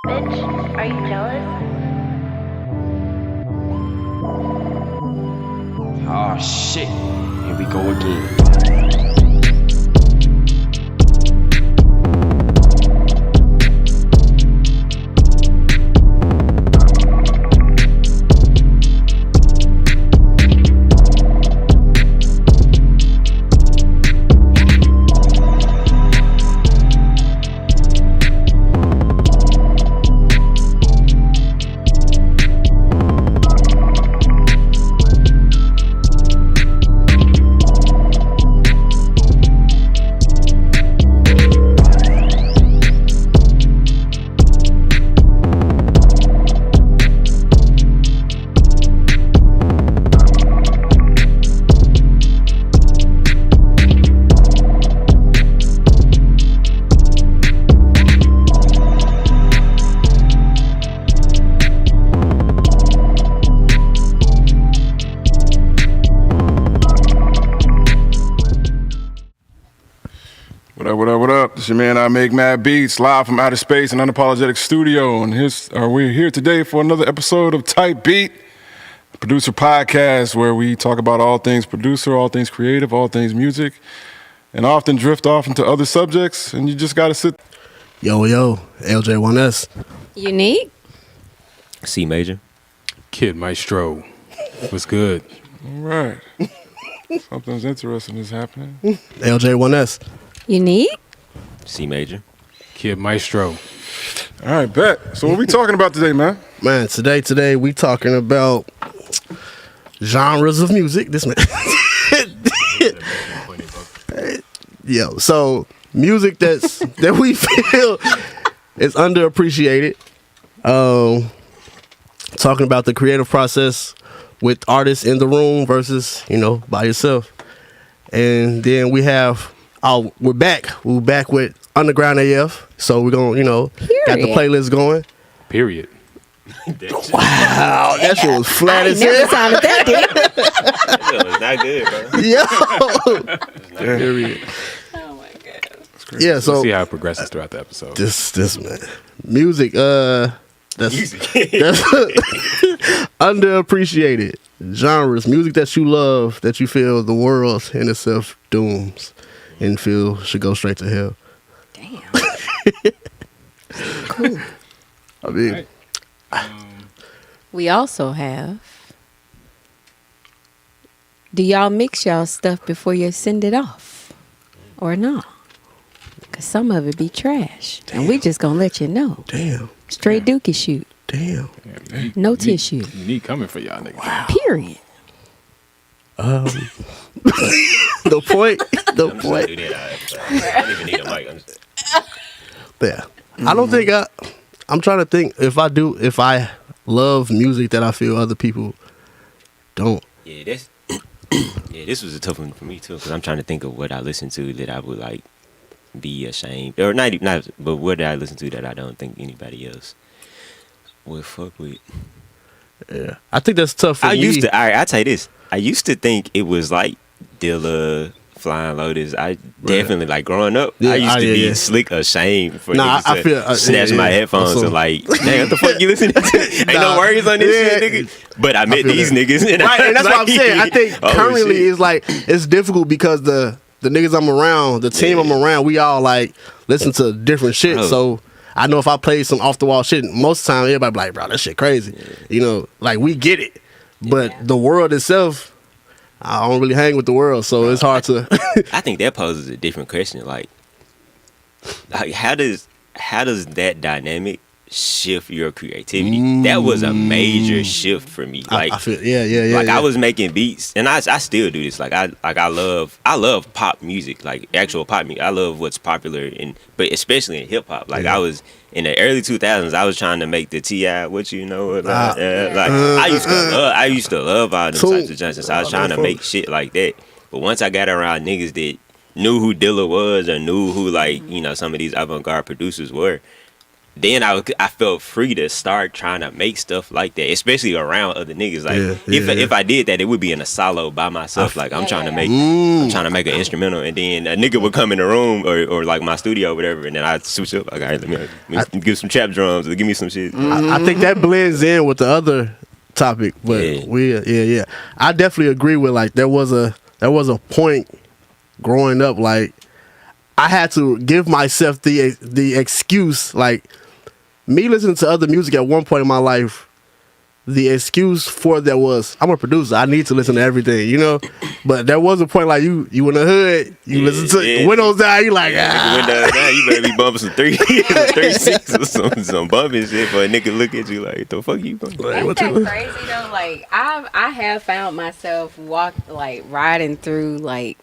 Bitch, are you jealous? Oh shit, here we go again. What up? It's your man, I Make Mad Beats, live from outer space and Unapologetic Studio. And we're here today for another episode of Type Beat, a producer podcast where we talk about all things producer, all things creative, all things music, and often drift off into other subjects. And you just got to sit. Yo, LJ1S. Unique. C major. Kid Maestro. What's good? All right. Something's interesting is happening. LJ1S. Unique. C major. Kid Maestro. All right, bet. So what we talking about today, man? Man, today we talking about genres of music. This man. Yo, so music that we feel is underappreciated. Talking about the creative process with artists in the room versus, by yourself. And then we have we're back with Underground AF. So we're gonna, got the playlist going. Period. Wow, that shit was flat as hell. Never sounded that deep. That was not good, bro. Yo. Period. Oh my god. Yeah, so We'll see how it progresses throughout the episode. this man. Music, that's underappreciated genres. Music that you love, that you feel the world in itself dooms and feel should go straight to hell. Damn. Cool. I mean, We also have. Do y'all mix y'all stuff before you send it off, or not? Cause some of it be trash, and we just gonna let you know. damn. Straight dookie shoot, Damn. no tissue. Unique coming for y'all niggas. Wow. Period. The point. I don't even need a mic. Yeah. I don't think I'm trying to think if I love music that I feel other people don't. Yeah, this was a tough one for me too, because I'm trying to think of what I listen to that I would like be ashamed, or not, but what did I listen to that I don't think anybody else would fuck with. Yeah. I think that's tough for me. I'll tell you this. I used to think it was like Dilla, Flying Lotus. I definitely, like, growing up, Yeah, I used to be yeah. slick ashamed for Nah, niggas I to feel- snatch my headphones Also- and like, dang, what the fuck you listening to? Ain't no worries on this Yeah. shit, nigga. But I met feel these that. niggas. And Right, and that's what I'm saying. I think oh, currently shit. is like it's difficult because the niggas I'm around, the team I'm around, we all like listen to different shit. Bro. So I know if I play some off the wall shit, most of the time everybody be like, bro, that shit crazy. Like we get it. But the world itself, I don't really hang with the world, so it's hard to I think that poses a different question. Like how does that dynamic shift your creativity? That was a major shift for me. Like I feel yeah. like I was making beats, and I still do this. Like I love pop music, like actual pop music. I love what's popular, but especially in hip hop. Like I was in the early 2000s. I was trying to make the T.I. what you know. I used to love all them types of junks. So I was trying to make shit like that. But once I got around niggas that knew who Dilla was or knew who some of these avant-garde producers were, then I felt free to start trying to make stuff like that, especially around other niggas. Like if I did that, it would be in a solo by myself. Like I'm trying to make an instrumental, and then a nigga would come in the room or like my studio or whatever, and then I'd switch up. Like, all right, let me give some trap drums or give me some shit. I think that blends in with the other topic, but I definitely agree with, like, there was a point growing up, like, I had to give myself the excuse, like, me listening to other music at one point in my life, the excuse for that was, I'm a producer, I need to listen to everything, you know? But there was a point, like, you in the hood, you listen to Windows Down, you like, Windows Down, you better be bumping some 36 or some bumping shit for a nigga look at you like, the fuck you bumping? Ain't that crazy though? Like, I have found myself riding through, like,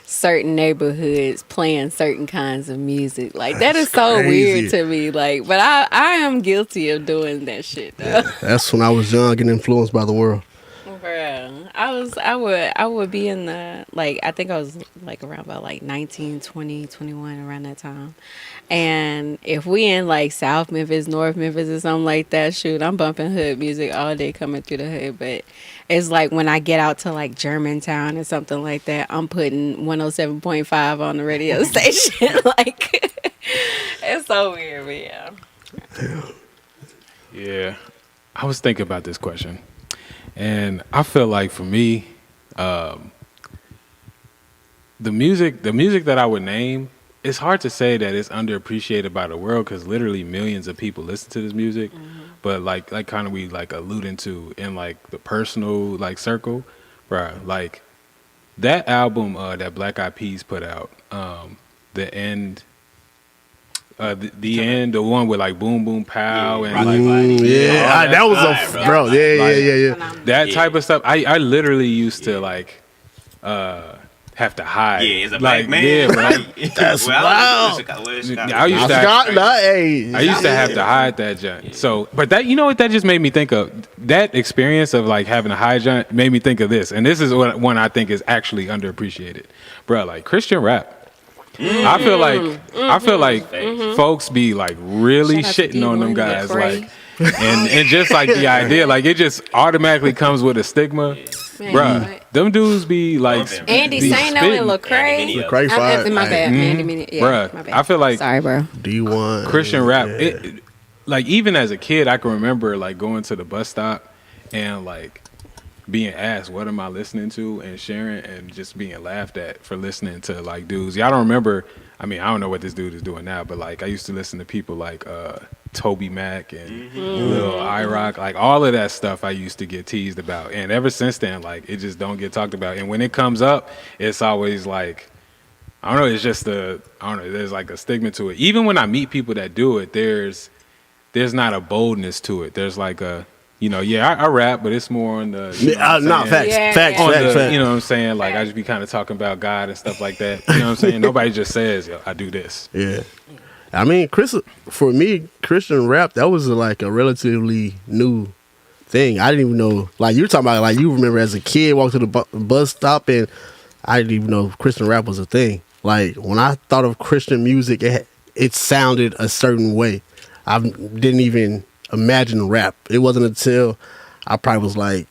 certain neighborhoods playing certain kinds of music. Like, that is so weird to me. Like, but I am guilty of doing that shit though. That's when I was young and influenced by the world. Bruh, I would be in the, like, I think I was like around about like 19, 20, 21 around that time. And if we in like South Memphis, North Memphis or something like that, shoot, I'm bumping hood music all day coming through the hood. But it's like when I get out to like Germantown or something like that, I'm putting 107.5 on the radio station. Like, it's so weird, but yeah. Yeah. I was thinking about this question. And I feel like for me, the music that I would name, it's hard to say that it's underappreciated by the world because literally millions of people listen to this music. Mm-hmm. But like kind of we like alluding to in like the personal like circle, bruh, like that album that Black Eyed Peas put out, The End. The end, the one with like boom boom pow and like that was a bro. Yeah. That type of stuff. I literally used to like have to hide. Yeah, it's a like, black man. Yeah, bro. That's wild. I used to have to hide that junk. So, but that, you know what that just made me think of? That experience of like having a hide junk made me think of this, and this is one I think is actually underappreciated, bro. Like Christian rap. I feel like folks be like really shitting on them guys, like, and just like the idea, like it just automatically comes with a stigma, bruh. Them dudes be like Andy Sano and Lecrae. My bad, Andy. Yeah, bruh. my bad. I feel like sorry, bro. D1 Christian rap. It, like even as a kid, I can remember like going to the bus stop and like being asked what am I listening to and sharing and just being laughed at for listening to like dudes. Y'all don't remember, I mean, I don't know what this dude is doing now, but like I used to listen to people like Toby Mac and Lil IROC, like all of that stuff I used to get teased about. And ever since then, like it just don't get talked about. And when it comes up, it's always like, I don't know, it's just there's like a stigma to it. Even when I meet people that do it, there's not a boldness to it. There's like a, you know, I rap, but it's more on the facts. You know what I'm saying? Like I just be kind of talking about God and stuff like that. You know what I'm saying? Nobody just says, yo, I do this. Yeah. I mean, for me, Christian rap, that was like a relatively new thing. I didn't even know, like you were talking about, like you remember as a kid, walk to the bus stop and I didn't even know Christian rap was a thing. Like when I thought of Christian music, it sounded a certain way. I didn't even imagine rap. It wasn't until I probably was like,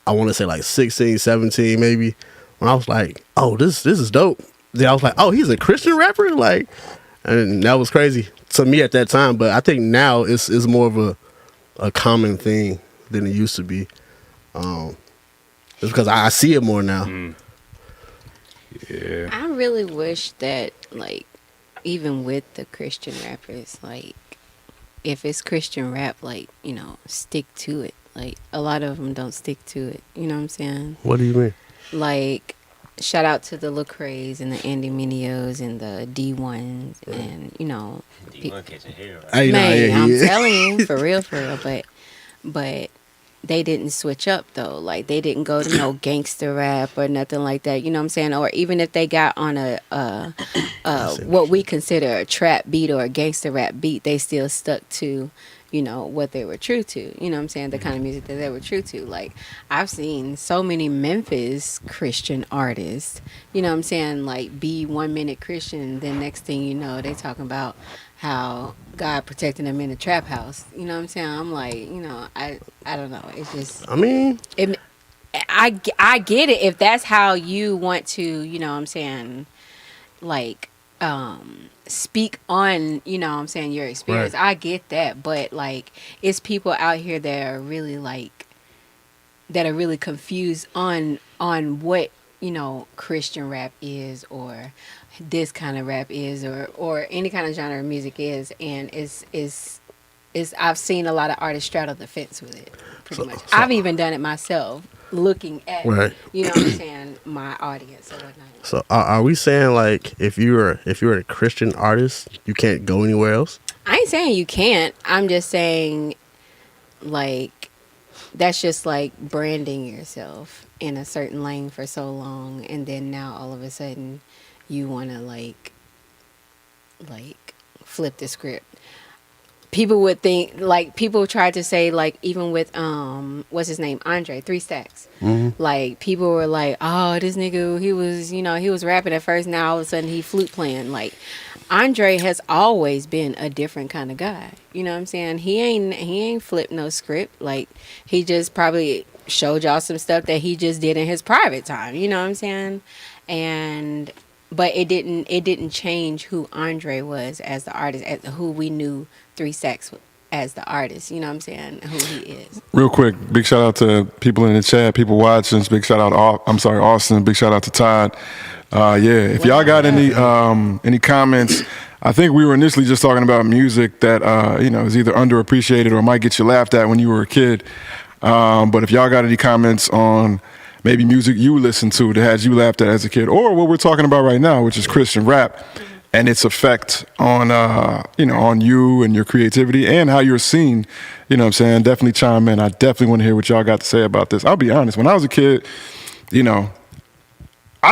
I want to say like 16, 17 maybe, when I was like, oh, this is dope. Then I was like, oh, he's a Christian rapper? Like, and that was crazy to me at that time. But I think now it's more of a common thing than it used to be. It's because I see it more now. Yeah. I really wish that, like, even with the Christian rappers, like, if it's Christian rap, like, you know, stick to it. Like, a lot of them don't stick to it. You know what I'm saying? What do you mean? Like, shout out to the Lecraes and the Andy Minios and the D1s and, you know. D1 catching hell, right? I'm telling you, for real. But they didn't switch up, though. Like, they didn't go to no gangster rap or nothing like that. You know what I'm saying? Or even if they got on what we consider a trap beat or a gangster rap beat, they still stuck to, you know, what they were true to. You know what I'm saying? The kind of music that they were true to. Like, I've seen so many Memphis Christian artists, you know what I'm saying, like, be 1 minute Christian, and then next thing you know, they talking about how God protecting them in the trap house. You know what I'm saying? I'm like, you know, I don't know. It's just, I mean, I get it if that's how you want to, you know what I'm saying, like, speak on, you know what I'm saying, your experience. Right. I get that, but like, it's people out here that are really like, that are really confused on what, you know, Christian rap is, or this kind of rap is, or any kind of genre of music is, and it's I've seen a lot of artists straddle the fence with it, pretty much. I've even done it myself, looking at, Right. you know what I'm saying, my audience or whatnot. So are we saying like if you're a Christian artist, you can't go anywhere else? I ain't saying you can't. I'm just saying, like, that's just like branding yourself in a certain lane for so long, and then now all of a sudden you want to like flip the script. People would think, like, people tried to say, like, even with what's his name, Andre 3 Stacks. Mm-hmm. Like, people were like, oh, this nigga, he was, you know, he was rapping at first, now all of a sudden he flute playing. Like, Andre has always been a different kind of guy. You know what I'm saying? He ain't flipped no script. Like, he just probably showed y'all some stuff that he just did in his private time. You know what I'm saying? But it didn't change who Andre was as the artist, as who we knew 3 Stacks as the artist. You know what I'm saying? Who he is. Real quick, big shout out to people in the chat, people watching. Big shout out, Austin. Big shout out to Todd. If y'all got any comments, I think we were initially just talking about music that is either underappreciated or might get you laughed at when you were a kid. But if y'all got any comments on maybe music you listened to that had you laughed at as a kid, or what we're talking about right now, which is Christian rap and its effect on on you and your creativity and how you're seen, you know what I'm saying, definitely chime in. I definitely want to hear what y'all got to say about this. I'll be honest, when I was a kid, I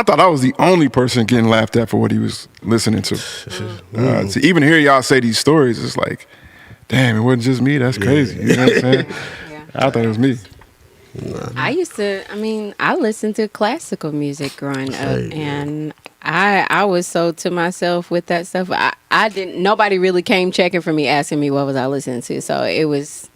thought I was the only person getting laughed at for what he was listening to. To even hear y'all say these stories, it's like, damn, it wasn't just me. That's crazy. You know what I'm saying? Yeah. I thought it was me. I listened to classical music growing up, and I was so to myself with that stuff. Nobody really came checking for me, asking me what was I listening to. So it was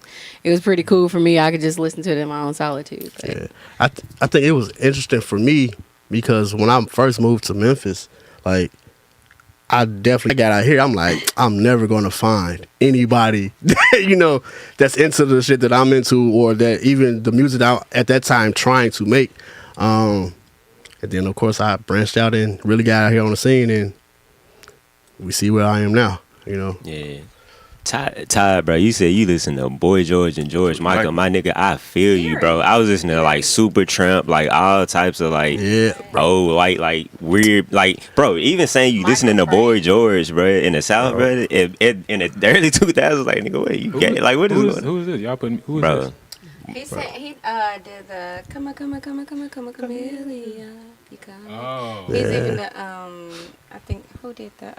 pretty cool for me. I could just listen to it in my own solitude. But. Yeah. I think it was interesting for me because when I first moved to Memphis, like, I definitely got out here. I'm like, I'm never going to find anybody, that's into the shit that I'm into, or that even the music that I, at that time, trying to make. And then, of course, I branched out and really got out here on the scene, and we see where I am now, Yeah. Todd, bro, you said you listen to Boy George and George Michael. My nigga, I feel you, bro. I was listening to like Super Tramp, like all types of like, like weird, like, bro. Even saying you listening to Boy George, bro, in the South, bro, in the early 2000s, like, nigga, what you get? Like, what is who is this? Y'all putting who is bro? this? He said he did the come chameleon. You come. Oh, He's even the I think who did the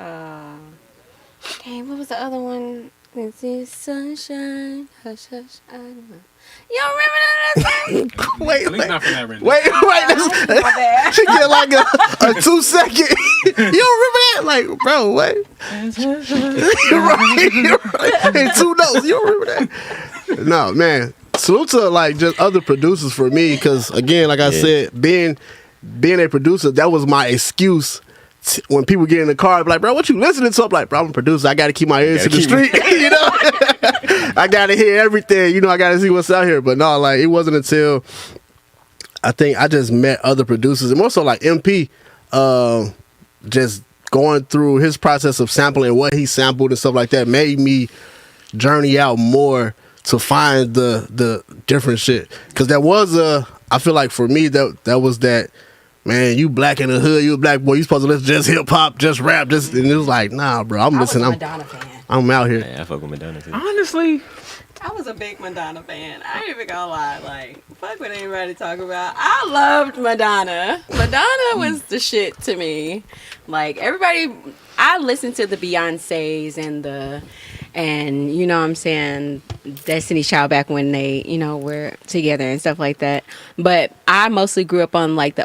dang, what was the other one? This is sunshine, hush hush. I don't know. You don't remember that song? Wait. at least not from that rendition. Wait. My bad. She get like a 2 second. You don't remember that? Like, bro, what? You're right. And 2 notes. You don't remember that? No, man. Salute to like just other producers for me, because again, like I said, being a producer, that was my excuse. When people get in the car, I'm like, bro, what you listening to? I'm like, bro, I'm a producer. I got to keep my ears to the street. I got to hear everything. I got to see what's out here. But no, like, it wasn't until I think I just met other producers, and more so like MP, just going through his process of sampling what he sampled and stuff like that made me journey out more to find the different shit. Because there was I feel like for me, that was that, man, you black in the hood, you a black boy, you supposed to listen to just hip hop, just rap, and it was like, nah, bro, I'm listening. I was a Madonna fan. I'm out here. Yeah, I fuck with Madonna too. Honestly, I was a big Madonna fan. I ain't even gonna lie. Like, fuck what anybody talk about. I loved Madonna. Madonna was the shit to me. Like, everybody, I listened to the Beyoncés and and you know what I'm saying, Destiny Child back when they, you know, were together and stuff like that. But I mostly grew up on like the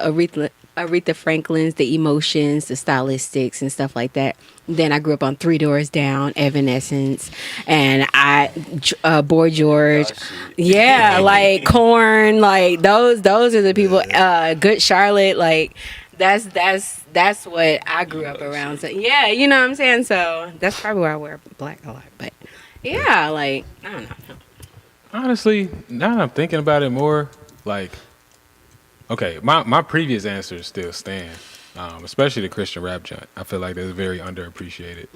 Aretha Franklin's, the Emotions, the Stylistics, and stuff like that. Then I grew up on Three Doors Down, Evanescence, and Boy George, yeah, like Korn, like those are the people. Good Charlotte, like that's what I grew up around. So yeah, you know what I'm saying. So that's probably why I wear black a lot. But yeah, like I don't know. Honestly, now that I'm thinking about it more, like, okay, my previous answers still stand, especially the Christian rap joint. I feel like that's very underappreciated.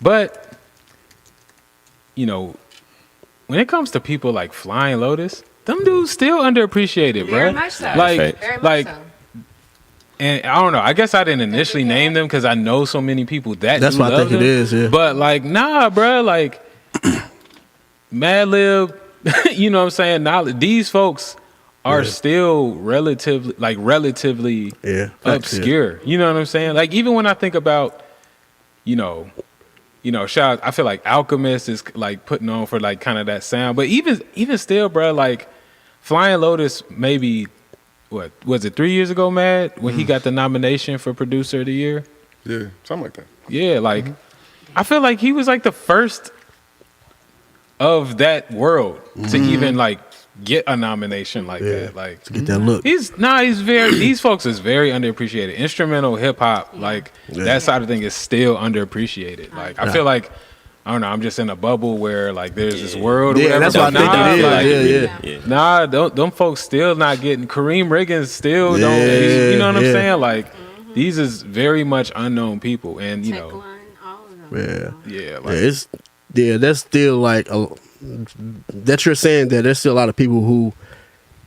But, you know, when it comes to people like Flying Lotus, them dudes still underappreciated, bro. Very much so. Like, Very much like, so. and I don't know. I guess I didn't initially name them because I know so many people that That's do what I love think them. it is, yeah. But like, nah, bro. Like, Madlib, you know what I'm saying? Now these folks are still relatively obscure. You know what I'm saying? Like even when I think about, you know, shout out, I feel like Alchemist is like putting on for like kind of that sound. But even still, bro, like Flying Lotus, maybe what was it 3 years ago, Mad, when he got the nomination for Producer of the Year? Yeah, something like that. Yeah, like I feel like he was like the first of that world to even like get a nomination like that. Like To get that look. he's very these folks is very underappreciated. Instrumental hip hop, like that side of thing is still underappreciated. Like I feel like I don't know, I'm just in a bubble where like there's this world or Yeah, whatever. that's what I think it is. Nah, them folks still not getting Kareem Riggins still don't Yeah, you know what I'm yeah. saying? Like these is very much unknown people and you know Techline, all of them. yeah, like That's still like that you're saying that there's still a lot of people who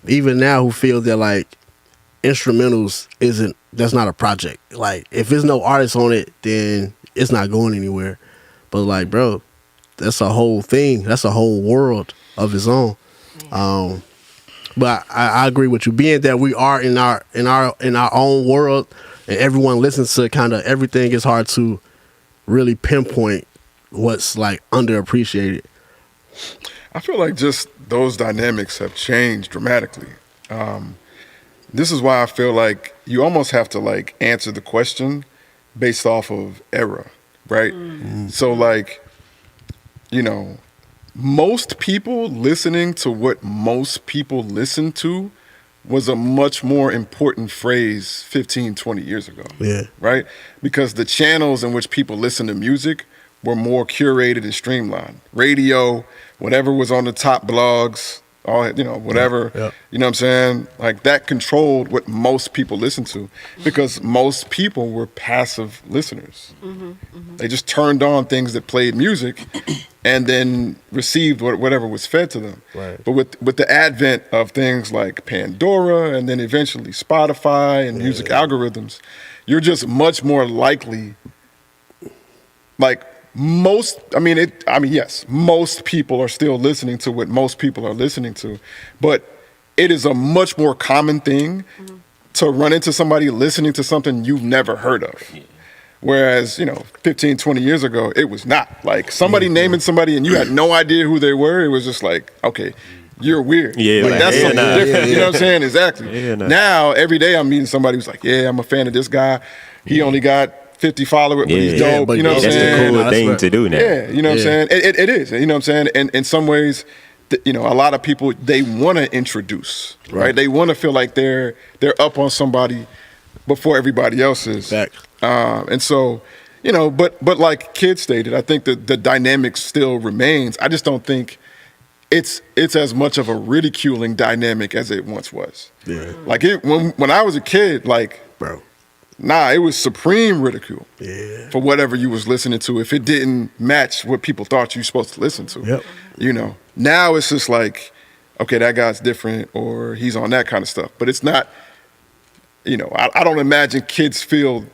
even now who feel that like instrumentals that's not a project. Like if there's no artist on it, then it's not going anywhere. But like, bro, that's a whole thing. That's a whole world of its own. But I agree with you. Being that we are in our own world and everyone listens to kind of everything, it's hard to really pinpoint what's like underappreciated. I feel like just those dynamics have changed dramatically. This is why I feel like you almost have to like answer the question based off of era, right? So like, you know, most people listening to what most people listen to was a much more important phrase 15, 20 years ago. Yeah. Right? Because the channels in which people listen to music were more curated and streamlined. Radio, whatever was on the top blogs, all, you know, whatever, you know what I'm saying? Like that controlled what most people listen to because most people were passive listeners. They just turned on things that played music and then received whatever was fed to them. Right. But with the advent of things like Pandora and then eventually Spotify and music algorithms, you're just much more likely, like most people are still listening to what most people are listening to, but it is a much more common thing to run into somebody listening to something you've never heard of. Whereas, 15, 20 years ago, it was not. Like somebody naming somebody and you had no idea who they were, it was just like, okay, you're weird. Yeah, like, like, that's something different. yeah. You know what I'm saying? Exactly. Yeah, nah. Now, every day I'm meeting somebody who's like, yeah, I'm a fan of this guy. He only got 50 followers, but he's dope. but You know what I'm That's saying? the cool thing to do now. Yeah, you know what I'm saying? It is, you know what I'm saying? And in some ways, a lot of people, they want to introduce, right? They want to feel like they're up on somebody before everybody else is. And so, but like Kid stated, I think that the dynamic still remains. I just don't think it's as much of a ridiculing dynamic as it once was. Yeah. Like when I was a kid, like, Bro. nah, it was supreme ridicule Yeah. for whatever you was listening to if it didn't match what people thought you were supposed to listen to. Yep. Now it's just like, okay, that guy's different or he's on that kind of stuff. But it's not, I don't imagine kids feel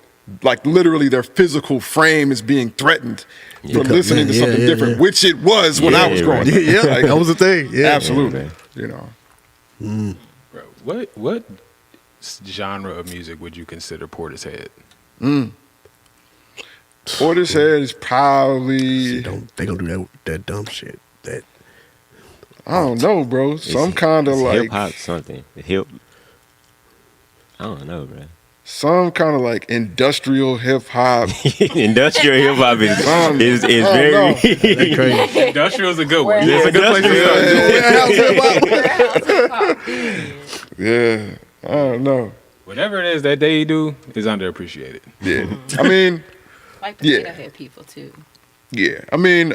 like literally their physical frame is being threatened for listening to something different, which it was when I was growing up. Yeah, Like, that was the thing. Yeah. absolutely. Bro, what genre of music would you consider Portishead? Portishead is probably, They gonna do that dumb shit. That I don't know, bro. Some kind of like hip hop something. Hip. I don't know, bro. some kind of like industrial hip hop. Industrial hip hop is very crazy. Industrial is a good one. Warehouse. It's a good place to start. Yeah, I don't know. Whatever it is that they do is underappreciated. Yeah, I mean, Like Yeah. potato head people too. yeah, I mean,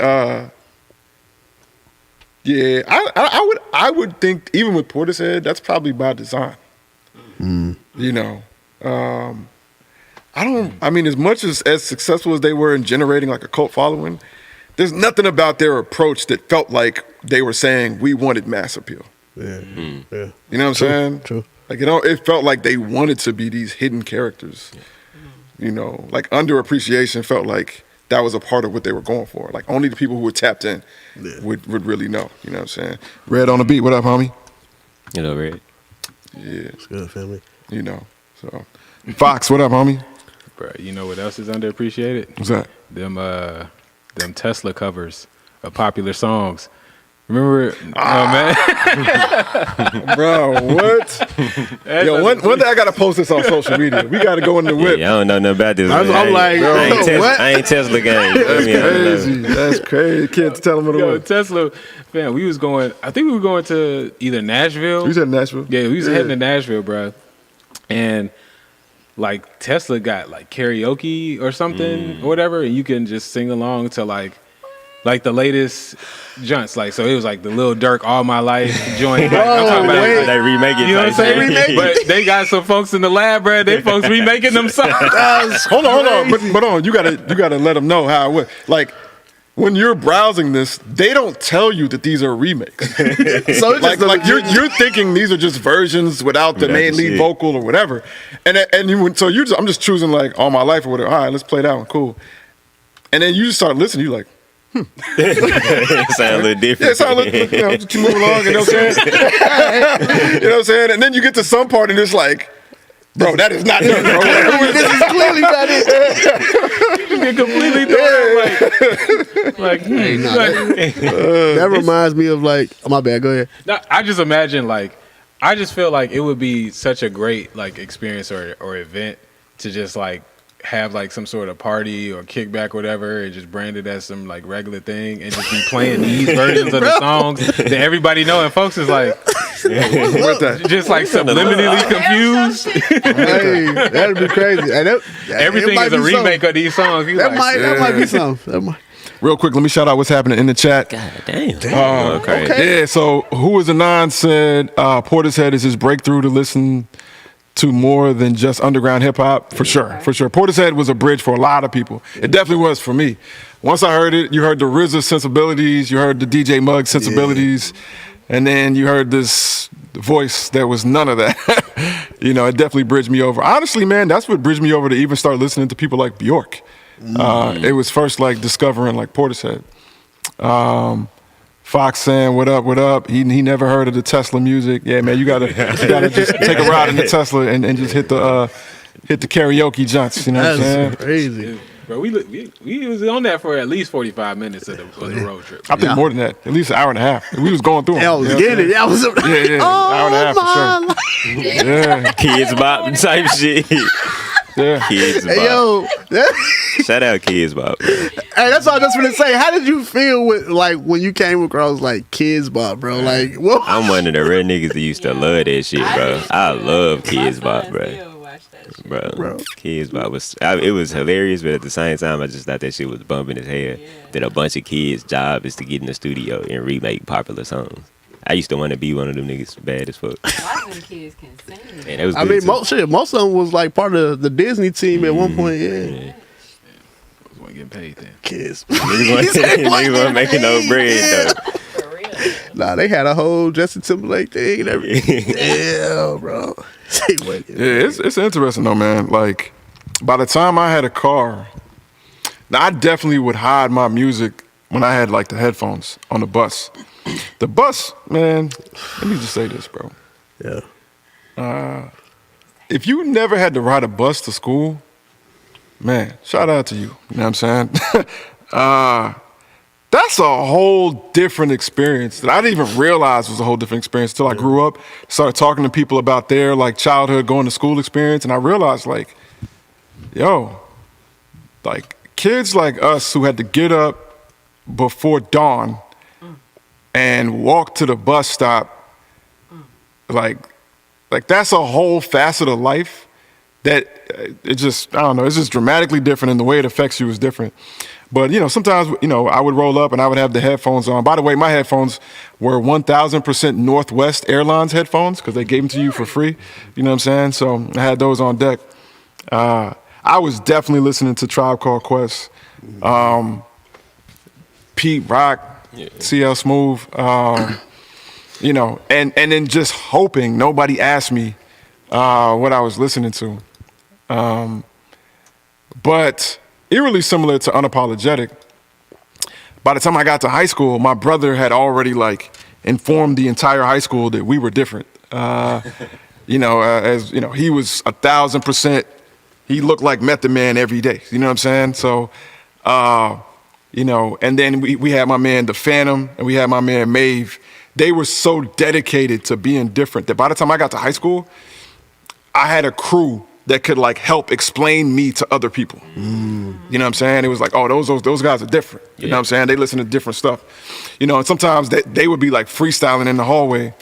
yeah, I would think even with Portishead, that's probably by design. You know, I mean, as much as successful as they were in generating like a cult following, there's nothing about their approach that felt like they were saying we wanted mass appeal. Yeah. You know what I'm saying? True. Like it felt like they wanted to be these hidden characters. You know, like Underappreciation felt like that was a part of what they were going for. Like only the people who were tapped in would really know. You know what I'm saying? Red on the beat. What up, homie? You know, Red. Yeah, It's good, family. you know. So Fox, what up, homie? Bro, you know what else is underappreciated? What's that? Them Tesla covers of popular songs. Remember, man? Bro, what? Yo, one day I gotta post this on social media. We gotta go in the whip. Yeah, I don't know nothing about this. I'm man. like, what? I ain't Tesla gang. That's crazy. That's crazy. Kids, tell them what it Yo, was. Tesla, man, we was going, I think we were going to either Nashville. You said Nashville? Yeah, we was heading to Nashville, bro. And like Tesla got like karaoke or something or whatever, and you can just sing along to like the latest junts. Like, so it was like the Lil Durk All My Life joint. Like, I'm talking about wait. like, They remake it. you know what I'm type saying? shit. But they got some folks in the lab, bro. They folks remaking them songs. Hold on. But hold on. You gotta let them know how it went. Like, when you're browsing this, they don't tell you that these are remakes. So it's just like you're thinking these are just versions without the Without main the lead shit. vocal or whatever. And I'm just choosing like All My Life or whatever. All right, let's play that one. Cool. And then you just start listening. You're like, It sound a little yeah, different. it sounds like, just keep moving along. You know what I'm saying? You know what I'm saying? And then you get to some part and it's like, bro, that is not it, bro. this is clearly not it. Get completely That reminds me of like, oh, my bad. Go ahead. No, I just imagine I just feel like it would be such a great like experience or event to just like have like some sort of party or kickback or whatever and just brand it as some like regular thing and just be playing these versions of the songs that everybody know, and folks is like What's that? just like subliminally confused. Hey, that'd be crazy. And Everything is a remake of these songs. He's That like, might be something. That might. Real quick, let me shout out what's happening in the chat. God damn. Yeah, so Who is Anon said Portishead is his breakthrough to listen to more than just underground hip hop. For sure. Portishead was a bridge for a lot of people. It definitely was for me. Once I heard it, you heard the RZA sensibilities, you heard the DJ Mugg sensibilities, and then you heard this voice that was none of that. You know, it definitely bridged me over. Honestly, man, that's what bridged me over to even start listening to people like Bjork. It was first like discovering like Portishead. Fox saying, what up? He never heard of the Tesla music. Yeah, man, you gotta just take a ride in the Tesla and just hit the karaoke junts. You know what I'm saying? That's crazy. bro, we was on that for at least 45 minutes of the road trip. I think more than that, at least an hour and a half. We was going through them. I was you know? getting it. I was Yeah, hour and a half for sure. Yeah, Kids Bop type shit. yeah. Kids Bop. Hey, yo, Shout out Kids Bop. hey, that's all I just want to say. How did you feel with like when you came across like Kids Bop, bro? Like, what? I'm one of the real niggas that used to love that shit, bro. I love Kids Bop, bro. Bro, Kids Bop it was hilarious, but at the same time, I just thought that shit was bumping as hell. That a bunch of kids' job is to get in the studio and remake popular songs. I used to want to be one of them niggas bad as fuck. A lot of them kids can sing. And that was I good mean, too. most of them was like part of the Disney team at one point. Yeah, I wasn't getting paid then. Kids. Niggas weren't making no bread though. For real. Nah, they had a whole Justin Timberlake thing and everything. Yeah, bro. Yeah, it's interesting though, man. Like, by the time I had a car, now I definitely would hide my music when I had like the headphones on the bus. The bus, man, let me just say this, bro. Yeah. If you never had to ride a bus to school, Man, shout out to you. You know what I'm saying? That's a whole different experience that I didn't even realize was a whole different experience until I grew up, started talking to people about their like childhood going to school experience, and I realized like, yo, like kids like us who had to get up before dawn and walk to the bus stop, like that's a whole facet of life that it just, I don't know, it's just dramatically different, and the way it affects you is different. But, you know, sometimes, you know, I would roll up and I would have the headphones on. By the way, my headphones were 1,000% Northwest Airlines headphones because they gave them to you for free. You know what I'm saying? So I had those on deck. I was definitely listening to Tribe Called Quest, Pete Rock, CL Smooth, you know, and then just hoping nobody asked me what I was listening to. But eerily similar to Unapologetic, by the time I got to high school, my brother had already like informed the entire high school that we were different. You know, as you know, he was 1,000%. He looked like Method Man every day. You know what I'm saying? So, you know, and then we had my man The Phantom and we had my man Maeve. They were so dedicated to being different that by the time I got to high school, I had a crew that could like help explain me to other people. You know what I'm saying? It was like, oh, those guys are different. You know what I'm saying? They listen to different stuff. You know, and sometimes they would be like freestyling in the hallway.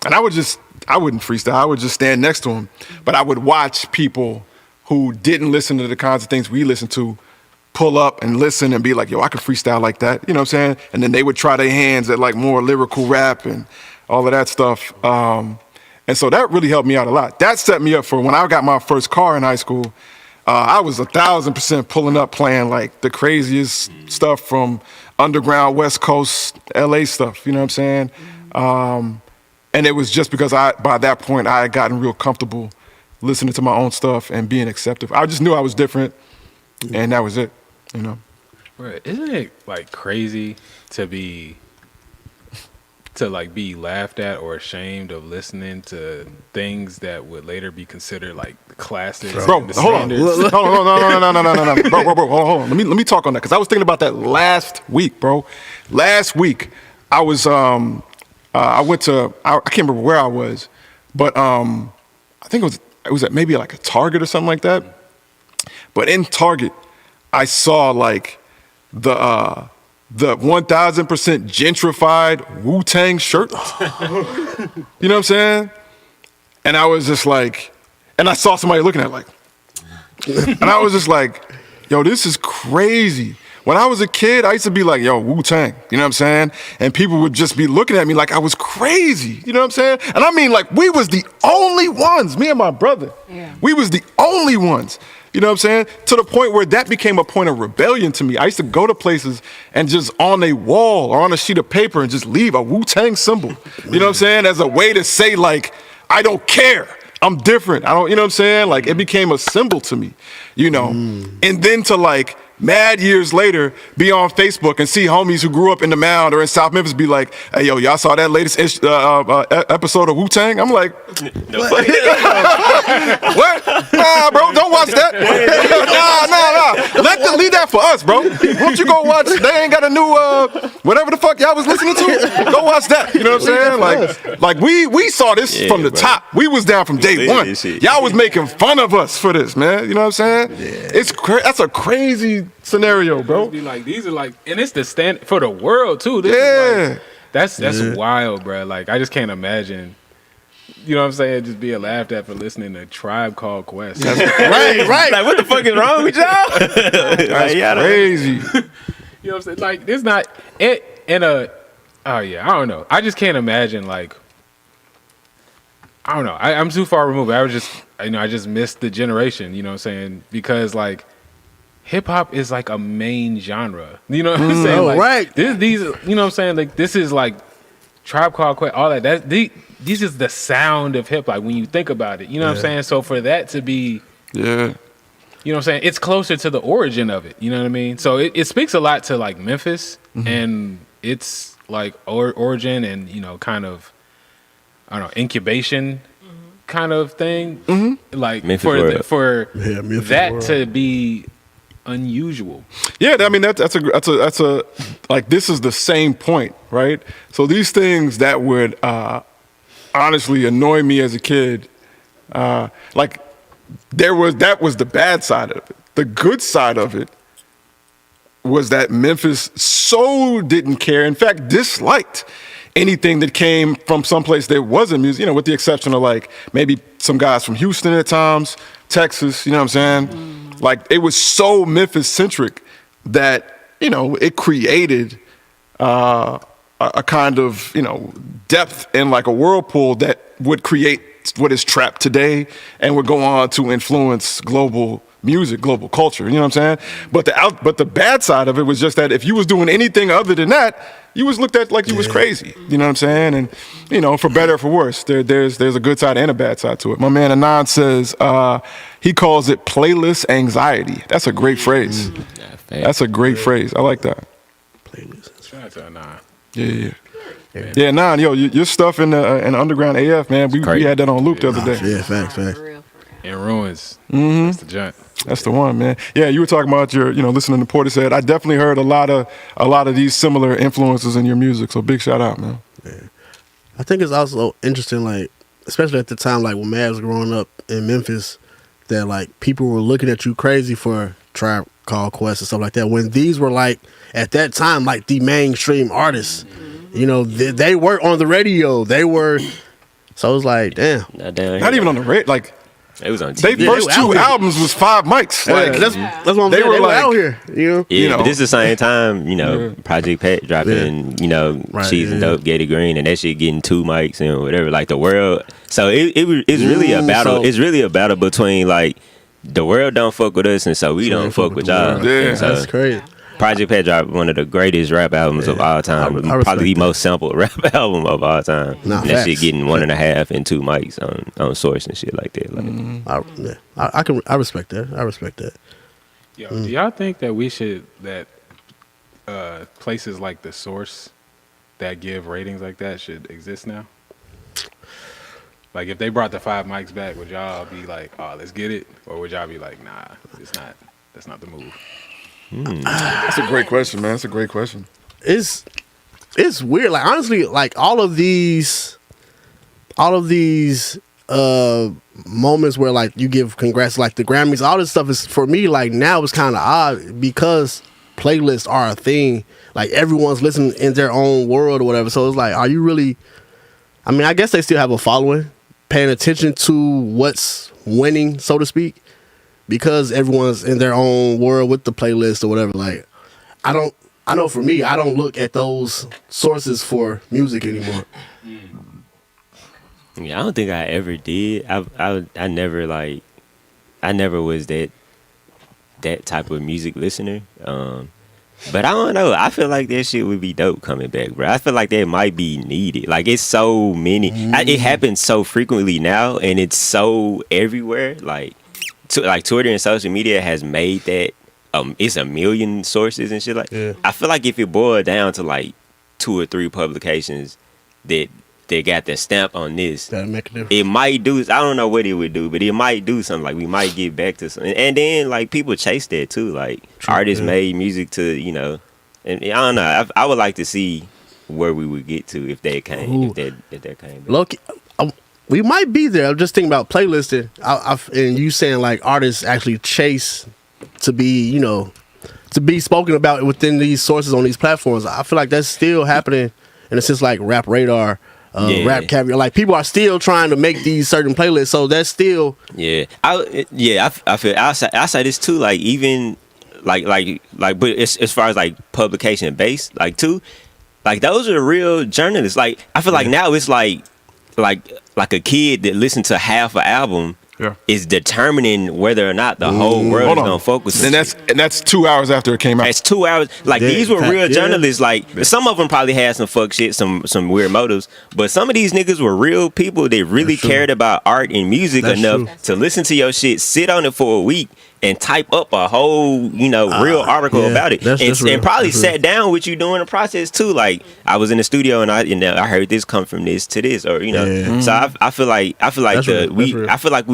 And I wouldn't freestyle. I would just stand next to them. But I would watch people who didn't listen to the kinds of things we listened to pull up and listen and be like, yo, I could freestyle like that. You know what I'm saying? And then they would try their hands at like more lyrical rap and all of that stuff. And so that really helped me out a lot. That set me up for when I got my first car in high school. I was 1,000% pulling up playing like the craziest stuff from underground West Coast LA stuff, you know what I'm saying? And it was just because by that point I had gotten real comfortable listening to my own stuff and being accepted. I just knew I was different, and that was it, you know? Right. Isn't it like crazy to be laughed at or ashamed of listening to things that would later be considered like classics? Bro, hold on. No. Bro, hold on. Let me talk on that because I was thinking about that last week, bro. Last week, I was I went to I can't remember where I was, but I think it was at maybe like a Target or something like that. But in Target, I saw like the 1,000% gentrified Wu-Tang shirt. You know what I'm saying? And I was just like, and I saw somebody looking at it like, and I was just like, yo, this is crazy. When I was a kid, I used to be like, yo, Wu-Tang, you know what I'm saying? And people would just be looking at me like I was crazy, you know what I'm saying? And I mean, like, we was the only ones, me and my brother, we was the only ones, you know what I'm saying? To the point where that became a point of rebellion to me. I used to go to places and just on a wall or on a sheet of paper and just leave a Wu-Tang symbol, you know what I'm saying? As a way to say like, I don't care. I'm different. I don't, you know what I'm saying? Like it became a symbol to me, you know? And then to like, mad years later, be on Facebook and see homies who grew up in the Mound or in South Memphis be like, hey, yo, y'all saw that latest episode of Wu-Tang? I'm like, what? Nah, bro, don't watch that. Nah. Leave that for us, bro. Won't you go watch, they ain't got a new, whatever the fuck y'all was listening to? Go watch that. You know what I'm saying? Like we saw this from the top. We was down from day one. Y'all was making fun of us for this, man. You know what I'm saying? Yeah. That's a crazy scenario, bro. Be like, these are like, and it's the stand for the world too. This is like, that's wild, bro. Like I just can't imagine. You know what I'm saying? Just being laughed at for listening to Tribe Called Quest. right. Like what the fuck is wrong with y'all? That's crazy. You know what I'm saying? Like there's not it in a. Oh yeah, I don't know. I just can't imagine like. I don't know. I'm too far removed. I was just, I just missed the generation. You know what I'm saying? Because like. Hip hop is like a main genre. You know what I'm saying? Like, right. These, you know what I'm saying? Like this is like Tribe Called Quest, all that. This is the sound of hip hop when you think about it. You know what I'm saying? So for that to be, you know what I'm saying? It's closer to the origin of it. You know what I mean? So it speaks a lot to like Memphis and its like origin and kind of I don't know incubation kind of thing. Like Memphis for world. that to be unusual. Yeah, I mean that's a like this is the same point, right? So these things that would honestly annoy me as a kid, like that was the bad side of it. The good side of it was that Memphis so didn't care, in fact, disliked anything that came from someplace that wasn't music, you know, with the exception of like maybe some guys from Houston at times, Texas, you know what I'm saying? Like it was so Memphis centric that, you know, it created a kind of, you know, depth and like a whirlpool that would create what is trap today and would go on to influence global music, global culture, you know what I'm saying? But the bad side of it was just that if you was doing anything other than that, you was looked at like you was crazy, you know what I'm saying? And, you know, for better or for worse, there's a good side and a bad side to it. My man Anon says he calls it playlist anxiety. That's a great phrase. That's a great phrase. I like that. Playlist. Shout out to Anon. Yeah, Anon, yo, your stuff in the Underground AF, man, we had that on loop the other day. Yeah, facts. In Ruins. That's the joint. That's the one, man. Yeah, you were talking about your, you know, listening to Portishead. I definitely heard a lot of these similar influences in your music. So big shout out, man. Yeah. I think it's also interesting, like, especially at the time, like when Matt was growing up in Memphis, that like people were looking at you crazy for Tribe Called Quest and stuff like that. When these were like at that time, like the mainstream artists, you know, they were on the radio. They were, so it was like, damn. Not even on the radio, like. It was on TV. They first two albums was 5 mics. Like That's what I'm saying. They were like, out here, you know. Yeah, you know. but this is the same time, you know, Project Pat dropping, you know, Cheese and Dope, Getty Green, and that shit getting 2 mics and whatever. Like the world, so it's really a battle. It's really a battle between like the world don't fuck with us, and so we don't fuck with y'all. Yeah, so that's crazy. Project Pat dropped one of the greatest rap albums of all time, I probably the that. most sampled rap album of all time. Nah, and that shit facts. getting 1.5 and 2 mics on Source and shit like that. Like, I respect that. I respect that. Yo, do y'all think that we should places like the Source that give ratings like that should exist now? Like if they brought the 5 mics back, would y'all be like, oh, let's get it? Or would y'all be like, nah, that's not the move? That's a great question, man. That's a great question. It's weird. Like honestly, like all of these moments where like you give congrats, like the Grammys, all this stuff is for me like now it's kind of odd because playlists are a thing. Like everyone's listening in their own world or whatever. So it's like, are you really? I mean, I guess they still have a following, paying attention to what's winning, so to speak, because everyone's in their own world with the playlist or whatever. Like, I know for me, I don't look at those sources for music anymore. yeah, I don't think I ever did. I never was that type of music listener. But I don't know. I feel like that shit would be dope coming back, bro. I feel like that might be needed. Like it's so many. It happens so frequently now, and it's so everywhere. Like Twitter and social media has made that. It's a million sources and shit like. Yeah. I feel like if it boiled down to like 2 or 3 publications that they got their stamp on this, That'll make a difference. it might do. I don't know what it would do, but it might do something. Like we might get back to something, and then like people chase that too. Like artists made music to, you know, and I don't know. I would like to see where we would get to if that came. If that came back. Loki, we might be there. I'm just thinking about playlisting. And you saying like artists actually chase to be, you know, to be spoken about within these sources on these platforms. I feel like that's still happening in a sense, like Rap Radar. Rap Caviar, like people are still trying to make these certain playlists, so that's still I feel I say this too, like even like but as far as like publication based, like too, like those are real journalists. Like I feel like now it's like a kid that listened to half an album is determining whether or not the whole world is gonna focus. And that's 2 hours after it came out. It's 2 hours. Like these were real journalists. Like some of them probably had some fuck shit, some weird motives, but some of these niggas were real people that really cared about art and music enough to listen to your shit, sit on it for a week, and type up a whole, real article about it, that's real. and probably That's sat real. down with you during the process too. Like I was in the studio and I heard this come from this to this, or So I feel like That's real. That's real. I feel like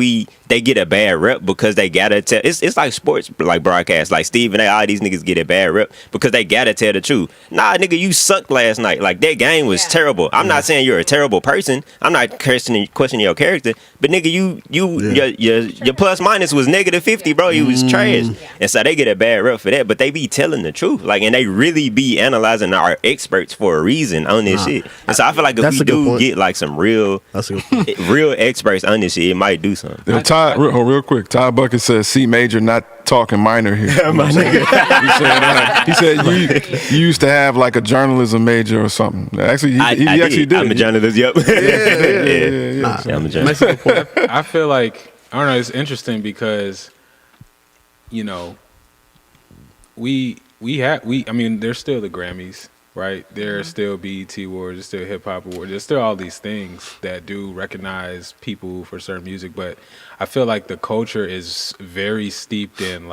they get a bad rep because they gotta tell. It's like sports, like broadcast, like Steve and all these niggas get a bad rep because they gotta tell the truth. Nah, nigga, you sucked last night. Like that game was terrible. I'm not saying you're a terrible person. I'm not questioning your character, but nigga, your plus minus was -50, bro. You was trash, and so they get a bad rep for that. But they be telling the truth, like, and they really be analyzing our experts for a reason on this shit. And so I feel like if That's we a good do point. get like some real real experts on this shit, it might do something. Yo, Ty, real quick. Ty Bucket says C major, not talking minor here. My nigga. He said you used to have like a journalism major or something. Actually, he actually did. I'm a journalist. Yep. Yeah. I'm a journalist. I feel like, I don't know, it's interesting because, I mean, there's still the Grammys, right? There's still BET Awards, there's still Hip Hop Awards, there's still all these things that do recognize people for certain music, but I feel like the culture is very steeped in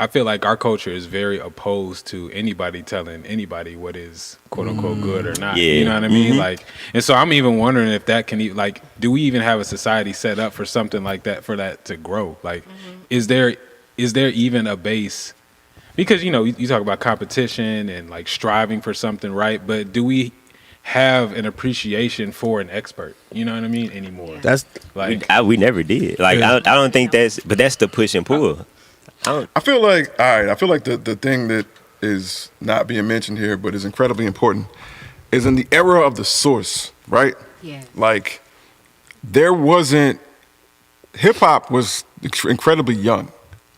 I feel like our culture is very opposed to anybody telling anybody what is quote unquote good or not. Yeah. You know what I mean? Like, and so I'm even wondering if that can do we even have a society set up for something like that, for that to grow? Like, is there even a base? Because, you talk about competition and like striving for something, right? But do we have an appreciation for an expert? You know what I mean? Anymore. That's like, we never did. Like, Yeah. I don't think that's the push and pull. I feel like the thing that is not being mentioned here, but is incredibly important, is in the era of the source, right? Yeah. Like, there wasn't, hip hop was incredibly young,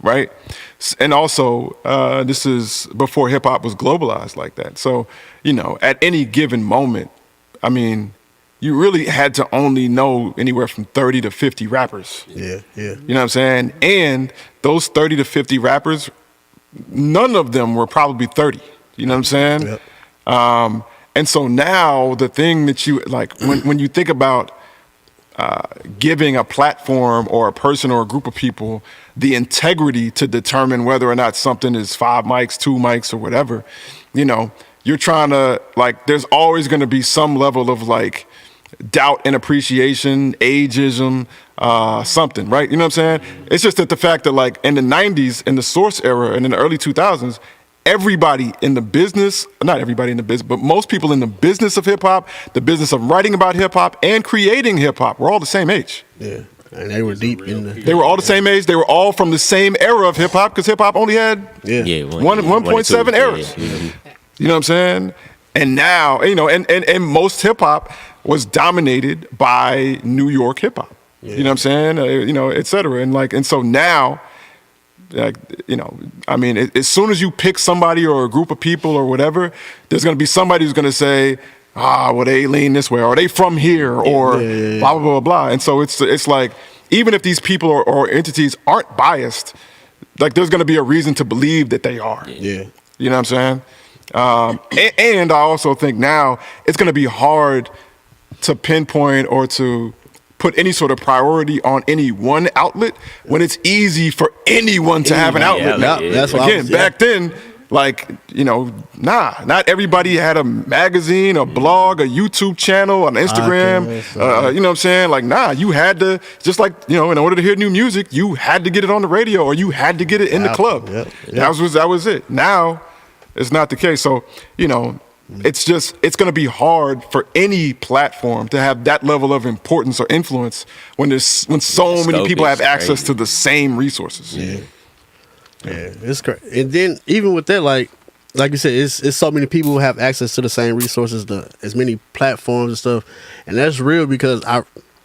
right? And also, this is before hip hop was globalized like that. So, at any given moment, I mean, you really had to only know anywhere from 30 to 50 rappers. yeah. You know what I'm saying? And those 30 to 50 rappers, none of them were probably 30. You know what I'm saying? Yep. And so now the thing that you, like, when you think about giving a platform or a person or a group of people the integrity to determine whether or not something is 5 mics, 2 mics, or whatever, you're trying to, like, there's always going to be some level of, like, doubt and appreciation, ageism, something, right? You know what I'm saying? It's just that the fact that, like, in the 90s, in the source era, and in the early 2000s, everybody in the business, not everybody in the business, but most people in the business of hip hop, the business of writing about hip hop and creating hip hop, were all the same age. Yeah. And they were deep in the. They were all the same age. They were all from the same era of hip hop, because hip hop only had 1.7 eras. You know what I'm saying? And now, and most hip hop was dominated by New York hip hop. You know what I'm saying? Et cetera. And so now, I mean, as soon as you pick somebody or a group of people or whatever, there's going to be somebody who's going to say, well, they lean this way, or they from here, or blah, blah, blah, blah. And so it's like, even if these people or entities aren't biased, like, there's going to be a reason to believe that they are. Yeah. You know what I'm saying? And I also think now it's going to be hard to pinpoint or to put any sort of priority on any one outlet when it's easy for anyone to have an outlet. That's what Again, back then, like, not everybody had a magazine, a blog, a YouTube channel, an Instagram. You know what I'm saying? Like, you had to, just like, in order to hear new music, you had to get it on the radio, or you had to get it in the club. That was it. Now, it's not the case. So, it's going to be hard for any platform to have that level of importance or influence when so many people have access to the same resources. Yeah, it's great. And then even with that, like you said, it's so many people who have access to the same resources, as many platforms and stuff, and that's real because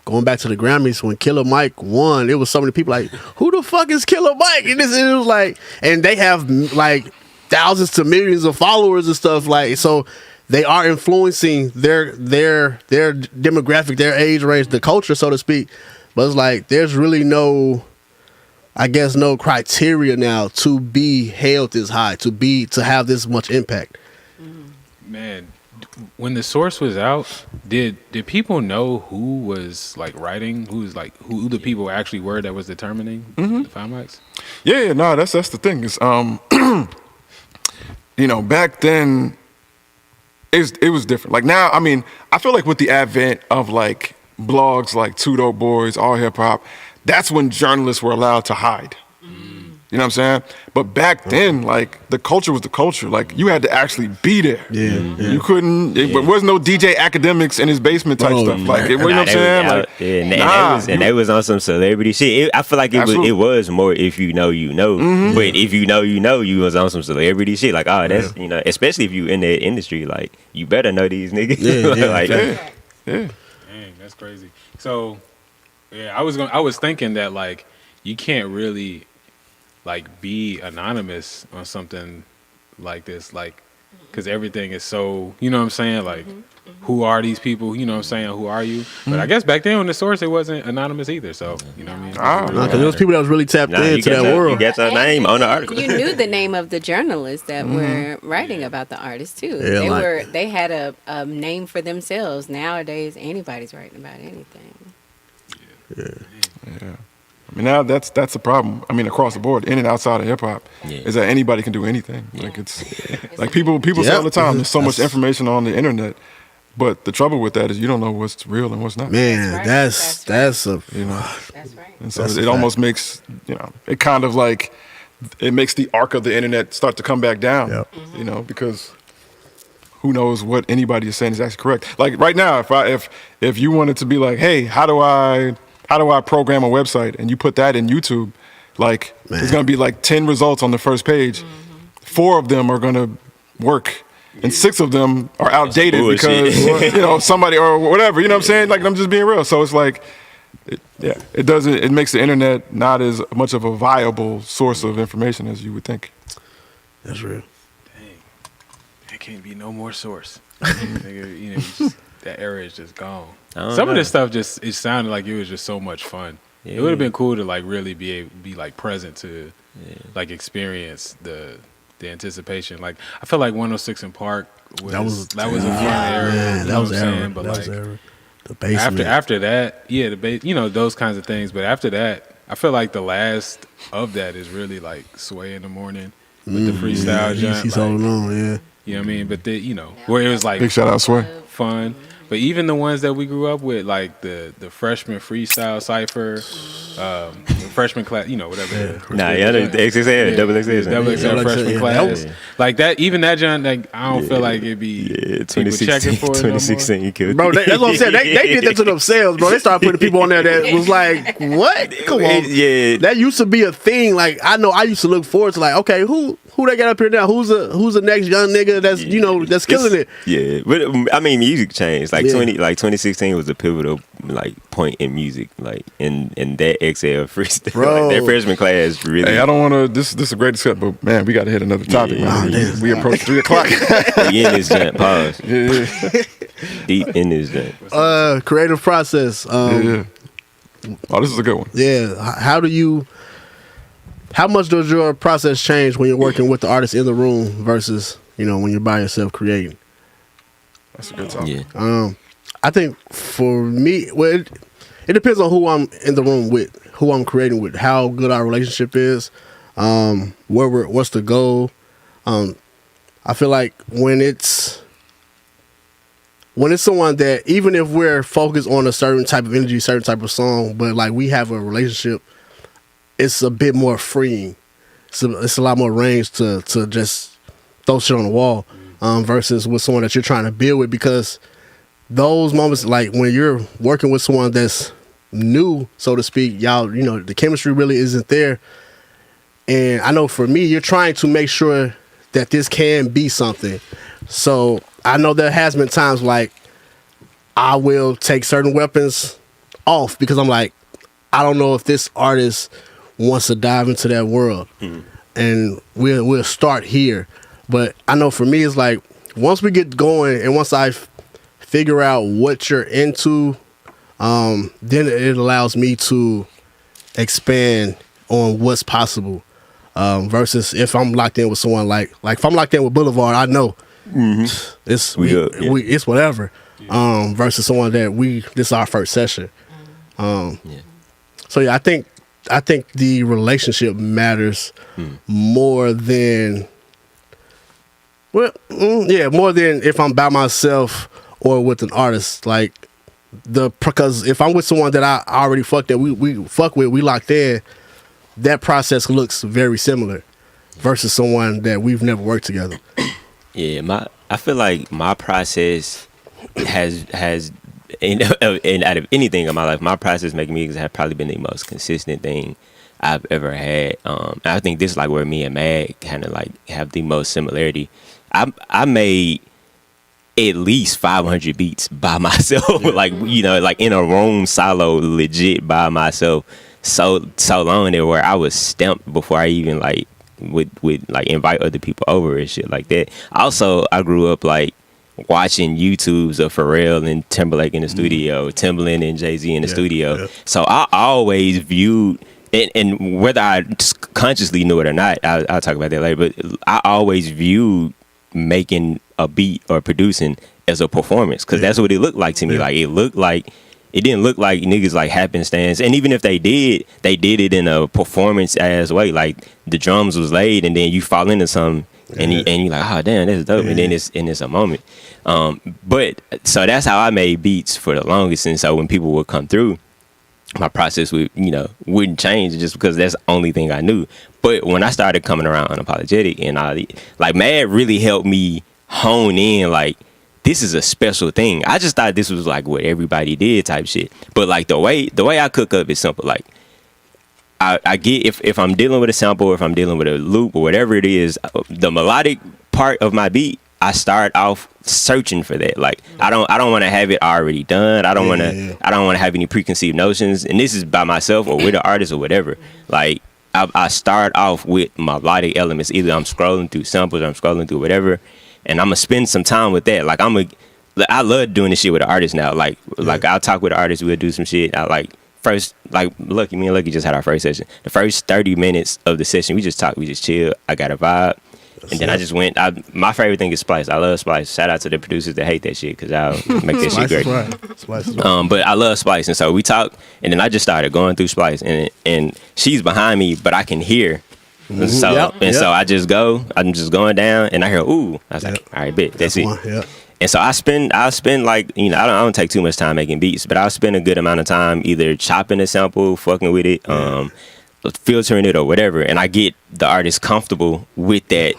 going back to the Grammys, when Killer Mike won, it was so many people like, who the fuck is Killer Mike? And it was like, and they have like thousands to millions of followers and stuff, like, so they are influencing their demographic, their age range, the culture, so to speak. But it's like, there's really no criteria now to be held this high, to have this much impact. man, when the source was out, did people know who was like writing, who the people actually were that was determining the Fine Mics? Yeah, no, that's the thing. Is you know, back then it was different. Like now, I mean, I feel like with the advent of like blogs like Two Dope Boys, All Hip Hop, that's when journalists were allowed to hide. You know what I'm saying? But back then, like, the culture was the culture. Like, you had to actually be there. Yeah. You couldn't, it wasn't no DJ Academics in his basement type stuff. Like, you know what I'm saying? Like, and they was on some celebrity shit. I feel like it was more if you know, you know. But if you know, you was on some celebrity shit. Like, oh, that's, you know, especially if you in that industry, like, you better know these niggas. Yeah. Dang, that's crazy. So, yeah, I was thinking that, like, you can't really like be anonymous on something like this, like, because everything is so, you know what I'm saying, like, who are these people, you know what I'm saying, who are you? But I guess back then on the source it wasn't anonymous either, so, you know what I mean? Because there was people that was really tapped into that world. You got your name on the article. You knew the name of the journalists that were writing about the artists too. Yeah, They had a name for themselves. Nowadays anybody's writing about anything. Yeah. I mean, now that's the problem. I mean, across the board, in and outside of hip hop, is that anybody can do anything. Like it's like people say all the time. There's so much information on the internet, but the trouble with that is you don't know what's real and what's not. Man, that's a you know. That's right. And so it almost makes it kind of like it makes the arc of the internet start to come back down. Yep. You know, because who knows what anybody is saying is actually correct. Like right now, if you wanted to be like, hey, how do I program a website, and you put that in YouTube, like there's gonna be like 10 results on the first page. 4 of them are gonna work, and 6 of them are outdated because somebody or whatever. You know what I'm saying? Like I'm just being real. So it's like, it makes the internet not as much of a viable source of information as you would think. That's real. Dang, there can't be no more source. Nigga, that era is just gone. Some of this stuff it sounded like it was just so much fun. Yeah. It would have been cool to like really be like present to like experience the anticipation. Like I feel like 106 in Park was a fun era. Man, that was era. But that was like era. The basement. after that, the those kinds of things. But after that, I feel like the last of that is really like Sway in the Morning with the freestyle jump. He's holding on, yeah. You know what I mean? But where it was like Big shout out Sway. Fun. But even the ones that we grew up with, like the freshman freestyle cipher, the freshman class, whatever. Nah, the XXL, double XXL, freshman class. Like that, even that John, like I don't feel like it'd be 2016, for it 2016, you killed bro. That's what I'm saying. They did that to themselves, bro. They started putting people on there that was like, what? Come on, that used to be a thing. Like I know, I used to look forward to like, okay, who they got up here now? Who's the next young nigga that's that's killing it? Yeah, but I mean, music changed. Like 2016 was a pivotal like point in music, like in that XL freestyle. Bro. Like, that freshman class really. Hey, I don't want to. This is a great discussion, but man, we got to hit another topic. Man. We approach 3 o'clock. We in this jump. Pause. Deep in this jump. Creative process. Oh, this is a good one. Yeah. How much does your process change when you're working with the artist in the room versus when you're by yourself creating? That's a good topic. Yeah. I think for me, well, it depends on who I'm in the room with, who I'm creating with, how good our relationship is, what's the goal. I feel like when it's someone that even if we're focused on a certain type of energy, certain type of song, but like we have a relationship, it's a bit more freeing. It's a lot more range to just throw shit on the wall. Versus with someone that you're trying to build with, because those moments, like when you're working with someone that's new, so to speak, y'all, the chemistry really isn't there. And I know for me, you're trying to make sure that this can be something. So I know there has been times like I will take certain weapons off because I'm like, I don't know if this artist wants to dive into that world. And we'll start here. But I know for me, it's like once we get going and once I figure out what you're into, then it allows me to expand on what's possible. Versus if I'm locked in with someone like if I'm locked in with Boulevard, I know it's it's whatever. versus someone that this is our first session. So yeah, I think the relationship matters more than more than if I'm by myself or with an artist. Like because if I'm with someone that I already fucked that we fuck with, we locked in, that process looks very similar versus someone that we've never worked together. Yeah, I feel like my process has and out of anything in my life, my process making music has probably been the most consistent thing I've ever had. And I think this is like where me and Mad kind of like have the most similarity. I made at least 500 beats by myself, like like in a room solo, legit by myself. So long there where I was stamped before I even like would like invite other people over and shit like that. Also, I grew up like watching YouTubes of Pharrell and Timberlake in the studio, Timbaland and Jay-Z in the studio. Yeah. So I always viewed, and whether I consciously knew it or not, I'll talk about that later, but I always viewed making a beat or producing as a performance, because that's what it looked like to me. Like it didn't look like niggas like happenstance, and even if they did it in a performance ass way. Like the drums was laid, and then you fall into something, and you like, oh damn, that's dope, and then it's a moment. But so that's how I made beats for the longest, and so when people would come through, my process wouldn't change just because that's the only thing I knew. But when I started coming around unapologetic, and like Mad really helped me hone in like, this is a special thing. I just thought this was like what everybody did type shit. But like the way I cook up is simple. Like I get if I'm dealing with a sample, or if I'm dealing with a loop or whatever it is, the melodic part of my beat, I start off searching for that. Like I don't want to have it already done. I don't want to have any preconceived notions. And this is by myself or with an artist or whatever. Like I start off with melodic elements. Either I'm scrolling through samples or I'm scrolling through whatever, and I'm gonna spend some time with that. Like I love doing this shit with an artist now. Like I'll talk with an artist. We'll do some shit. I like first, like me and Lucky just had our first session. The first 30 minutes of the session, we just talked, we just chill. I got a vibe. And then I just went. My favorite thing is Splice. I love Splice. Shout out to the producers that hate that shit, because I'll make that shit great. Splice is right. But I love Splice, and so we talked, and then I just started going through Splice, and she's behind me, but I can hear. So I just go. I'm just going down, and I hear ooh. I was like, all right, bet that's it. And so I'll spend like, I don't take too much time making beats, but I'll spend a good amount of time either chopping a sample, fucking with it, filtering it or whatever, and I get the artist comfortable with that.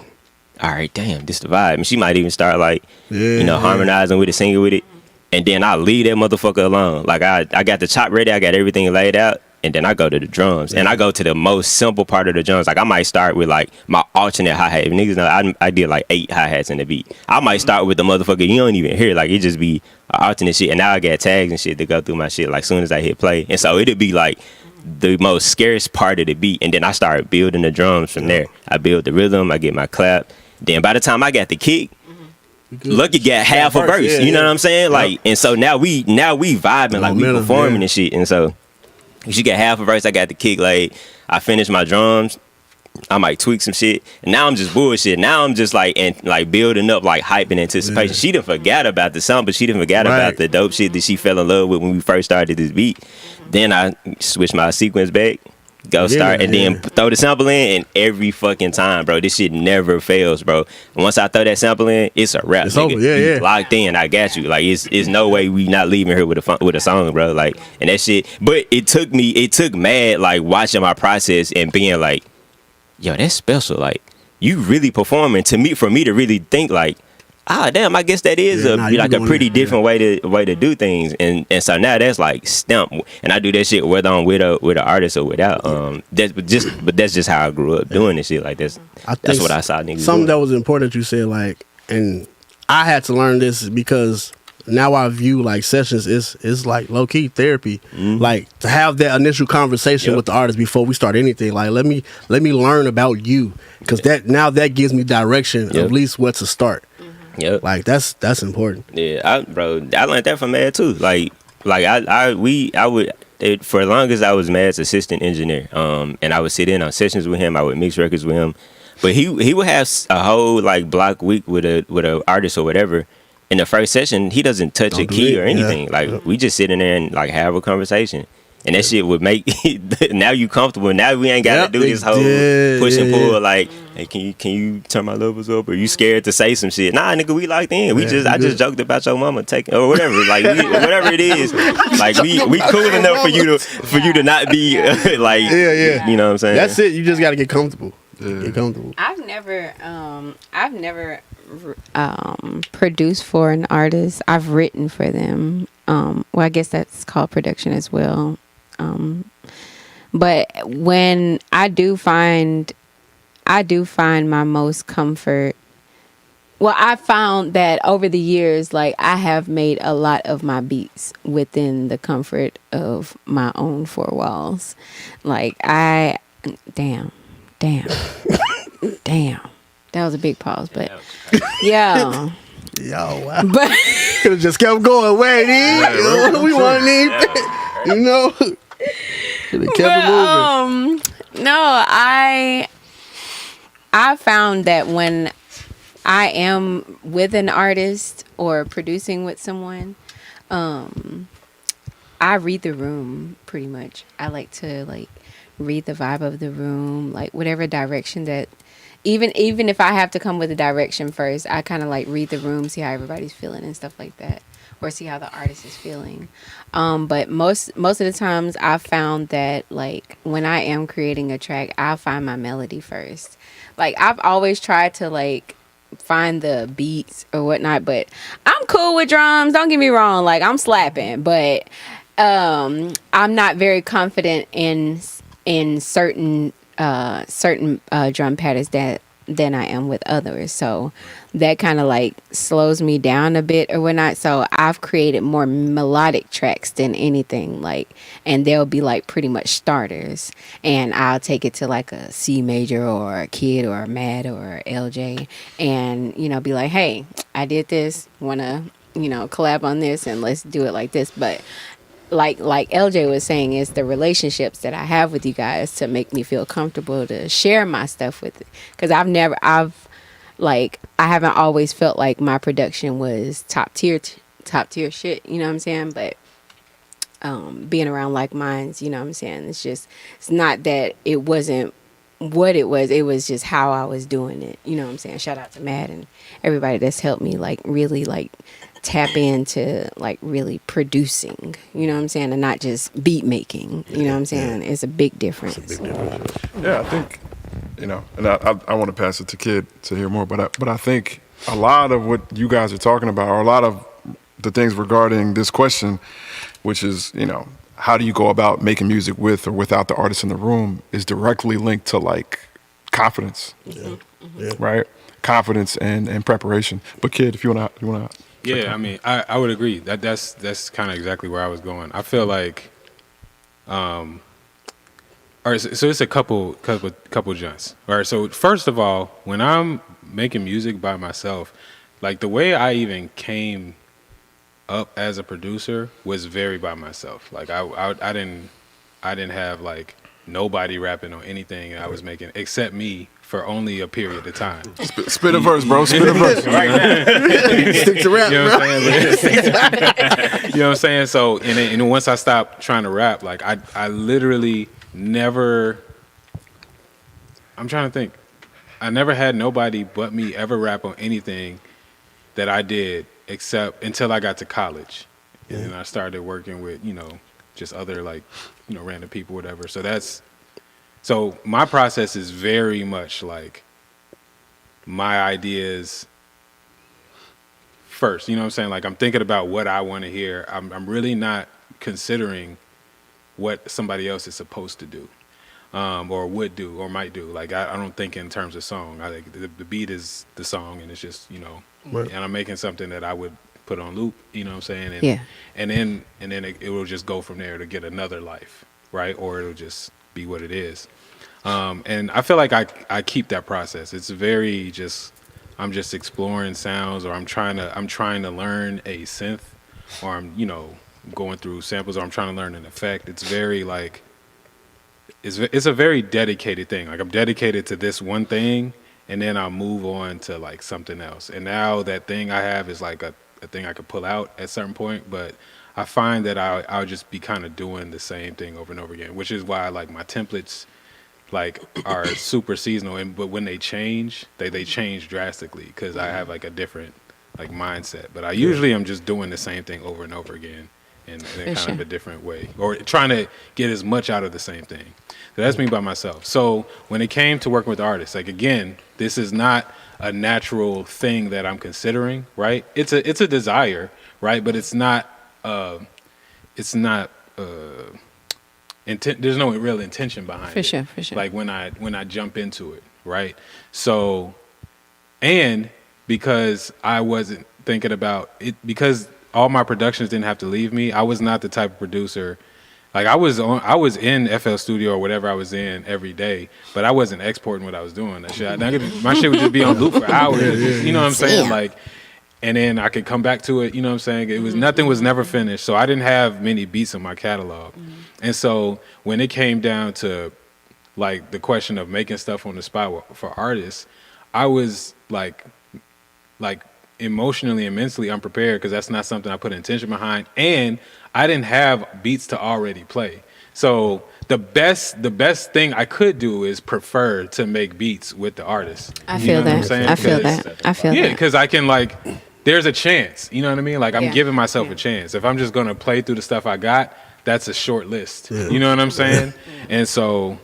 All right, damn, this the vibe. And she might even start like, harmonizing with it, singing with it, and then I leave that motherfucker alone. Like I got the chop ready, I got everything laid out, and then I go to the drums, and I go to the most simple part of the drums. Like I might start with like my alternate hi-hat. If niggas know, I did like 8 hi-hats in the beat. I might start with the motherfucker you don't even hear. Like it just be alternate shit, and now I got tags and shit to go through my shit like soon as I hit play. And so it'd be like the most scarce part of the beat, and then I start building the drums from there. I build the rhythm, I get my clap. Then by the time I got the kick, Lucky got half a verse. You know what I'm saying? Like, and so now we vibing, like we performing and shit. And so she got half a verse, I got the kick laid. I finished my drums. I might tweak some shit, and now I'm just bullshit. Now I'm just like building up like hype and anticipation. She didn't forget about the song, but she didn't forget about the dope shit that she fell in love with when we first started this beat. Then I switched my sequence back, then throw the sample in, and every fucking time, bro, this shit never fails, bro. Once I throw that sample in, it's a wrap. It's over. You locked in. I got you. Like it's no way we not leaving here with a song, bro. Like, and that shit. But it took Mad like watching my process and being like, yo, that's special. Like, you really performing. For me to really think like, damn, I guess that is a pretty different way to do things. And so now that's like stamp. And I do that shit whether I'm with an artist or without. But that's just how I grew up doing this shit. Like that's what I saw niggas something doing. that was important you said, like, and I had to learn this because now I view like sessions is like low key therapy. Like to have that initial conversation with the artist before we start anything. Like let me learn about you, because that gives me direction, at least where to start. Yep. Like that's important. Yeah, I learned that from Mad too. Like I would for as long as I was Mad's assistant engineer, and I would sit in on sessions with him. I would mix records with him, but he would have a whole like block week with a artist or whatever, in the first session, he doesn't touch a key or anything. Like we just sit in there and like have a conversation. And that shit would make now you comfortable. Now we ain't gotta do this whole push and pull. Like, hey, can you turn my levels up? Or you scared to say some shit? Nah, nigga, we locked in. I just joked about your mama taking or whatever. Like whatever it is. Like we cool enough for you to not be like you know what I'm saying. That's it. You just gotta get comfortable. Get comfortable. I've never produced for an artist. I've written for them. Well, I guess that's called production as well. But when I do find my most comfort. Well, I found that over the years, like I have made a lot of my beats within the comfort of my own four walls. Like damn. That was a big pause, but yeah. Yo, wow. But could have just kept going. Wait, we want to need, you know. Could have kept it moving. No, I found that when I am with an artist or producing with someone, I read the room pretty much. I like to read the vibe of the room, like whatever direction that. Even if I have to come with a direction first, I kind of read the room, see how everybody's feeling and stuff like that, or see how the artist is feeling. But most of the times, I found that when I am creating a track, I'll find my melody first. Like I've always tried to find the beats or whatnot, but I'm cool with drums. Don't get me wrong, I'm slapping, but I'm not very confident in certain drum patterns than I am with others. So that kind of slows me down a bit or whatnot. So I've created more melodic tracks than anything, and they'll be pretty much starters. And I'll take it to a C major or a Kid or a Mad or a LJ and, be like, hey, I did this, wanna, collab on this and let's do it like this. But like LJ was saying, is the relationships that I have with you guys to make me feel comfortable to share my stuff with it. Because I haven't always felt like my production was top tier shit, you know what I'm saying? But being around like minds, you know what I'm saying? It's not that it wasn't what it was just how I was doing it, you know what I'm saying? Shout out to Matt and everybody that's helped me really tap into really producing, you know what I'm saying, and not just beat making, you know what I'm saying. It's a big difference. Yeah, I think, and I want to pass it to Kid to hear more, but I think a lot of what you guys are talking about, or a lot of the things regarding this question, which is, how do you go about making music with or without the artist in the room, is directly linked to confidence, right? Confidence and preparation. But Kid, if you wanna. Yeah, I mean, I would agree. That's kind of exactly where I was going. I feel like, all right, so it's a couple junts. All right, so first of all, when I'm making music by myself, the way I even came up as a producer was very by myself. I didn't have nobody rapping on anything I was making except me for only a period of time. Spit a verse, bro. Spit a verse. Stick to rap, you know what I'm saying? You know what I'm saying? So, and once I stopped trying to rap, I literally never. I'm trying to think. I never had nobody but me ever rap on anything that I did except until I got to college, and then I started working with just other random people, whatever. So my process is very much my ideas first. You know what I'm saying? I'm thinking about what I want to hear. I'm really not considering what somebody else is supposed to do, or would do, or might do. I don't think in terms of song. I think the beat is the song, and it's just and I'm making something that I would put on loop. You know what I'm saying? And then it will just go from there to get another life, right? Or it'll just be what it is. And I feel like I keep that process. It's very I'm just exploring sounds, or I'm trying to learn a synth, or I'm going through samples, or I'm trying to learn an effect. It's very it's a very dedicated thing. I'm dedicated to this one thing, and then I'll move on to something else. And now that thing I have is a a thing I could pull out at a certain point, but I find that I'll just be kind of doing the same thing over and over again, which is why like my templates like are super seasonal, and but when they change, they change drastically because I have like a different like mindset. But I usually am just doing the same thing over and over again in kind of a different way, or trying to get as much out of the same thing. So that's me by myself. So when it came to working with artists, like again, this is not a natural thing that I'm considering, right? It's a desire, right? But it's not there's no real intention behind it. For sure. Like when I jump into it, right? So, and because I wasn't thinking about it, because all my productions didn't have to leave me, I was not the type of producer. Like I was in FL Studio or whatever I was in every day, but I wasn't exporting what I was doing. That shit, my shit would just be on loop for hours. You know what I'm saying? Like, and then I could come back to it. You know what I'm saying? It was nothing was never finished, so I didn't have many beats in my catalog. And so when it came down to like the question of making stuff on the spot for artists, I was like emotionally and mentally unprepared because that's not something I put intention behind, and I didn't have beats to already play. So the best thing I could do is prefer to make beats with the artist. I feel that. I feel that. Yeah, because I can like, there's a chance. You know what I mean? Like I'm giving myself a chance. If I'm just gonna play through the stuff I got, that's a short list. You know what I'm saying? And so,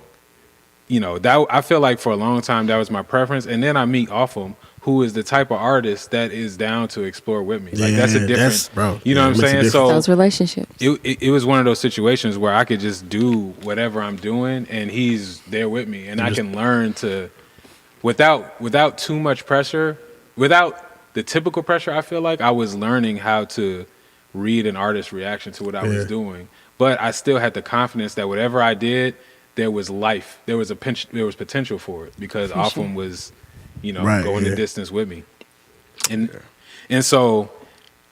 you know, that I feel like for a long time that was my preference. And then I meet Offum, who is the type of artist that is down to explore with me. Like that's a different, bro. You know what I'm saying? So those relationships. It was one of those situations where I could just do whatever I'm doing, and he's there with me, and I can learn to, without too much pressure, without the typical pressure. I feel like I was learning how to read an artist's reaction to what I was doing, but I still had the confidence that whatever I did, there was life, there was potential for it because Offum was, you know, going the distance with me, and so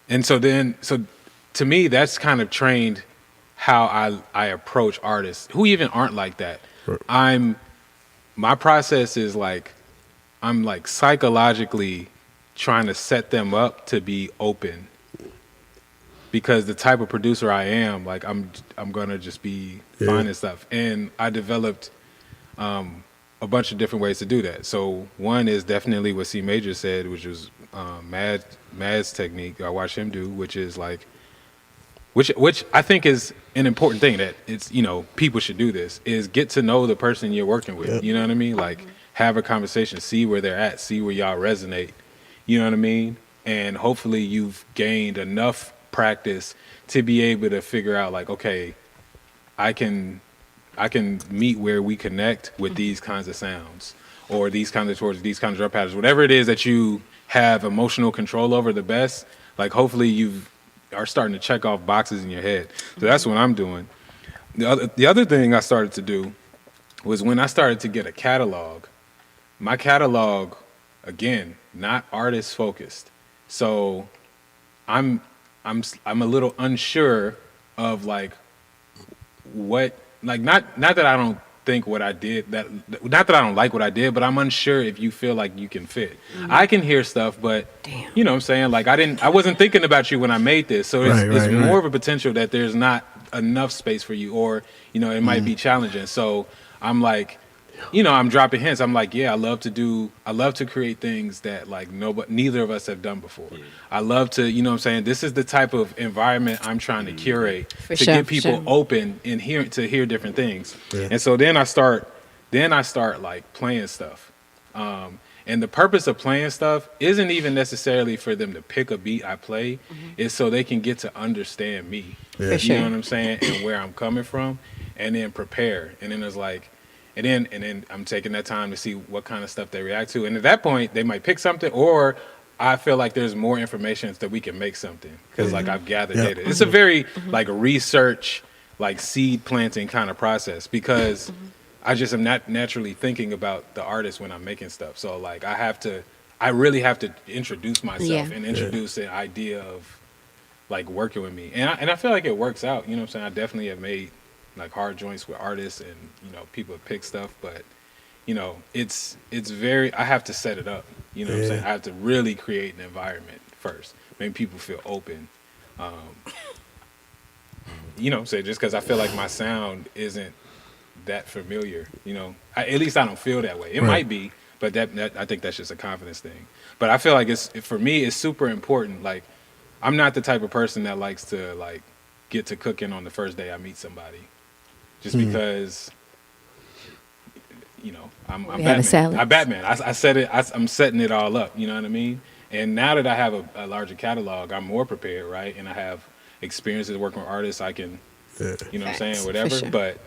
to me that's kind of trained how I approach artists who even aren't like that. My process is like I'm like psychologically trying to set them up to be open, because the type of producer I am, like I'm gonna just be finding stuff, and I developed a bunch of different ways to do that. So one is definitely what C Major said, which was Mad's technique. I watched him do, which is like, which I think is an important thing that it's, you know, people should do this, is get to know the person you're working with. You know what I mean? Like have a conversation, see where they're at, see where y'all resonate. You know what I mean? And hopefully you've gained enough practice to be able to figure out like, okay, I can meet where we connect with these kinds of sounds, or these kinds of chords, these kinds of drum patterns, whatever it is that you have emotional control over the best. Like hopefully you are starting to check off boxes in your head. So that's what I'm doing. The other thing I started to do was when I started to get a catalog. My catalog, again, not artist focused. So I'm a little unsure of like what, like not that I don't think what I did, not that I don't like what I did, but I'm unsure if you feel like you can fit. I can hear stuff, but you know what I'm saying? Like I wasn't thinking about you when I made this. So it's more of a potential that there's not enough space for you, or, you know, it might be challenging. So I'm like, you know, I'm dropping hints. I'm like, yeah, I love to create things that like neither of us have done before. I love to, you know what I'm saying? This is the type of environment I'm trying to curate get people open and to hear different things. And so then I start like playing stuff. And the purpose of playing stuff isn't even necessarily for them to pick a beat I play. It's so they can get to understand me. You know what I'm saying? And where I'm coming from, and then prepare. And then it's like, and then I'm taking that time to see what kind of stuff they react to. And at that point, they might pick something, or I feel like there's more information that we can make something, because like I've gathered data. It's a very like research, like seed planting kind of process, because I just am not naturally thinking about the artist when I'm making stuff. So like I really have to introduce myself and introduce the idea of like working with me. And I feel like it works out. You know what I'm saying? I definitely have made like hard joints with artists, and, you know, people pick stuff, but, you know, it's very, I have to set it up. You know what I'm saying? I have to really create an environment first, make people feel open. You know what I'm saying? Just because I feel like my sound isn't that familiar, you know. At least I don't feel that way. It might be, but that I think that's just a confidence thing. But I feel like for me, it's super important. Like, I'm not the type of person that likes to like get to cooking on the first day I meet somebody, just because, you know, I'm Batman. I'm Batman. I said it. I'm setting it all up. You know what I mean? And now that I have a larger catalog, I'm more prepared, right? And I have experiences working with artists. I can, you know what I'm saying, whatever. Sure. But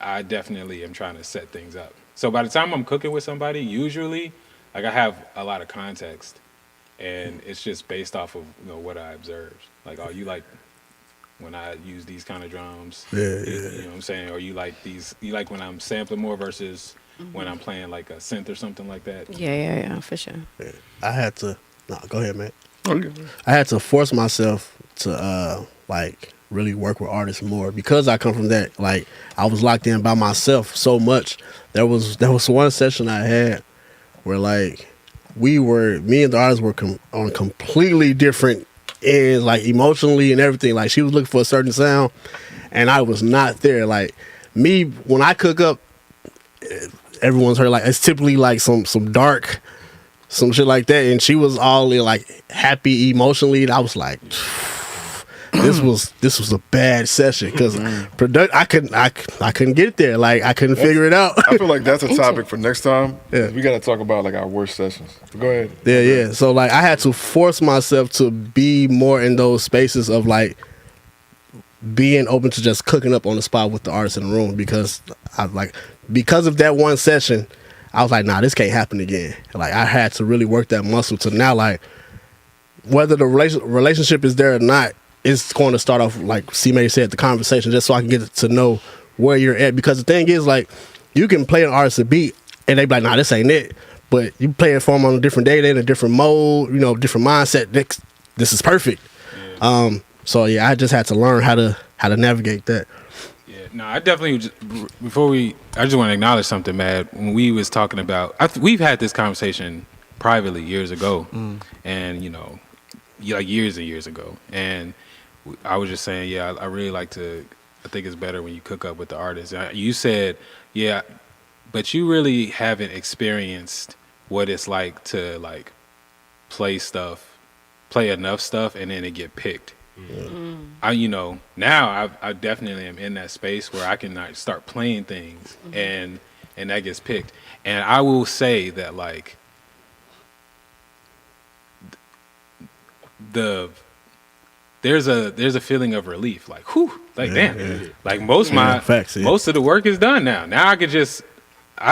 I definitely am trying to set things up. So by the time I'm cooking with somebody, usually, like I have a lot of context, and it's just based off of what I observed. Like, oh, you like when I use these kind of drums, you know what I'm saying, or you like when I'm sampling more versus when I'm playing like a synth or something like that. Yeah, for sure. Yeah. I had to. No, go ahead, man. Okay. I had to force myself to like really work with artists more because I come from that. Like, I was locked in by myself so much. There was one session I had where like me and the artist were on completely different ends, like emotionally and everything. Like, she was looking for a certain sound, and I was not there. Like, me, when I cook up, everyone's heard like it's typically like some dark, some shit like that, and she was all like happy emotionally, and I was like, this was a bad session because I couldn't get there. Like, I couldn't figure it out. I feel like that's a topic for next time. Yeah, we got to talk about like our worst sessions. But go ahead. Yeah. So like, I had to force myself to be more in those spaces of like being open to just cooking up on the spot with the artist in the room, because because of that one session, I was like, nah, this can't happen again. Like, I had to really work that muscle to now, like, whether the relationship is there or not, it's going to start off like C-May said, the conversation, just so I can get to know where you're at. Because the thing is, like, you can play an artist a beat and they be like, nah, this ain't it. But you play it for them on a different day, in a different mode, different mindset. This is perfect. Yeah. So yeah, I just had to learn how to navigate that. Yeah, no, I definitely I just want to acknowledge something, Matt. When we was talking about, we've had this conversation privately years ago, and like years and years ago, and I was just saying, yeah, I really like to. I think it's better when you cook up with the artist. You said, yeah, but you really haven't experienced what it's like to like play enough stuff, and then it get picked. Now I definitely am in that space where I can like start playing things, and that gets picked. And I will say that like there's a feeling of relief, like whew, like damn, like most of the work is done now. Now I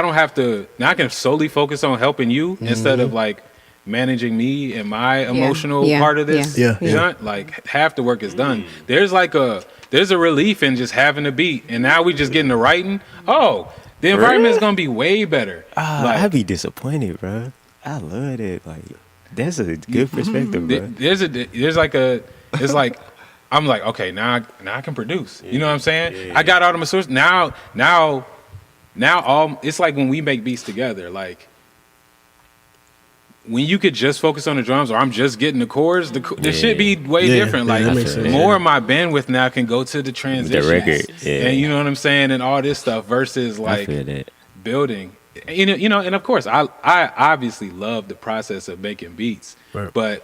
don't have to. Now I can solely focus on helping you instead of like managing me and my emotional part of this. Like half the work is done. There's a relief in just having a beat, and now we just getting to writing. Oh, the environment is gonna be way better. I'd be disappointed, bro. I love it. Like, that's a good perspective, bro. It's like I'm like, okay, now I can produce. You know what I'm saying? Yeah. I got all the sources now. All it's like when we make beats together, like. When you could just focus on the drums, or I'm just getting the chords, the shit be way different. Like, more of my bandwidth now can go to the transitions, the record, and you know what I'm saying, and all this stuff versus like building. And of course, I obviously love the process of making beats, but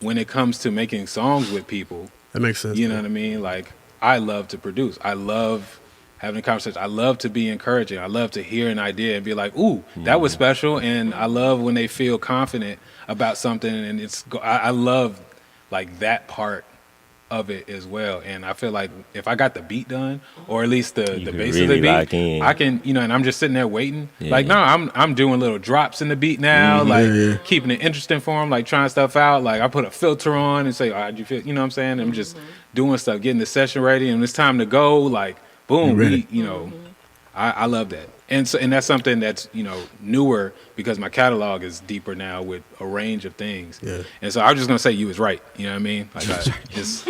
when it comes to making songs with people, that makes sense. You know what I mean? Like, I love to produce. I love having a conversation. I love to be encouraging. I love to hear an idea and be like, ooh, that was special. And I love when they feel confident about something. And I love like that part of it as well. And I feel like if I got the beat done, or at least the bass of the beat, I can, and I'm just sitting there waiting. Like, no, I'm doing little drops in the beat now, keeping it interesting for them, like trying stuff out. Like, I put a filter on and say, how'd you feel? You know what I'm saying? I'm just doing stuff, getting the session ready, and it's time to go. Like, boom, I love that. And that's something that's, newer, because my catalog is deeper now with a range of things. Yeah. And so I was just going to say you was right. You know what I mean? Like, it's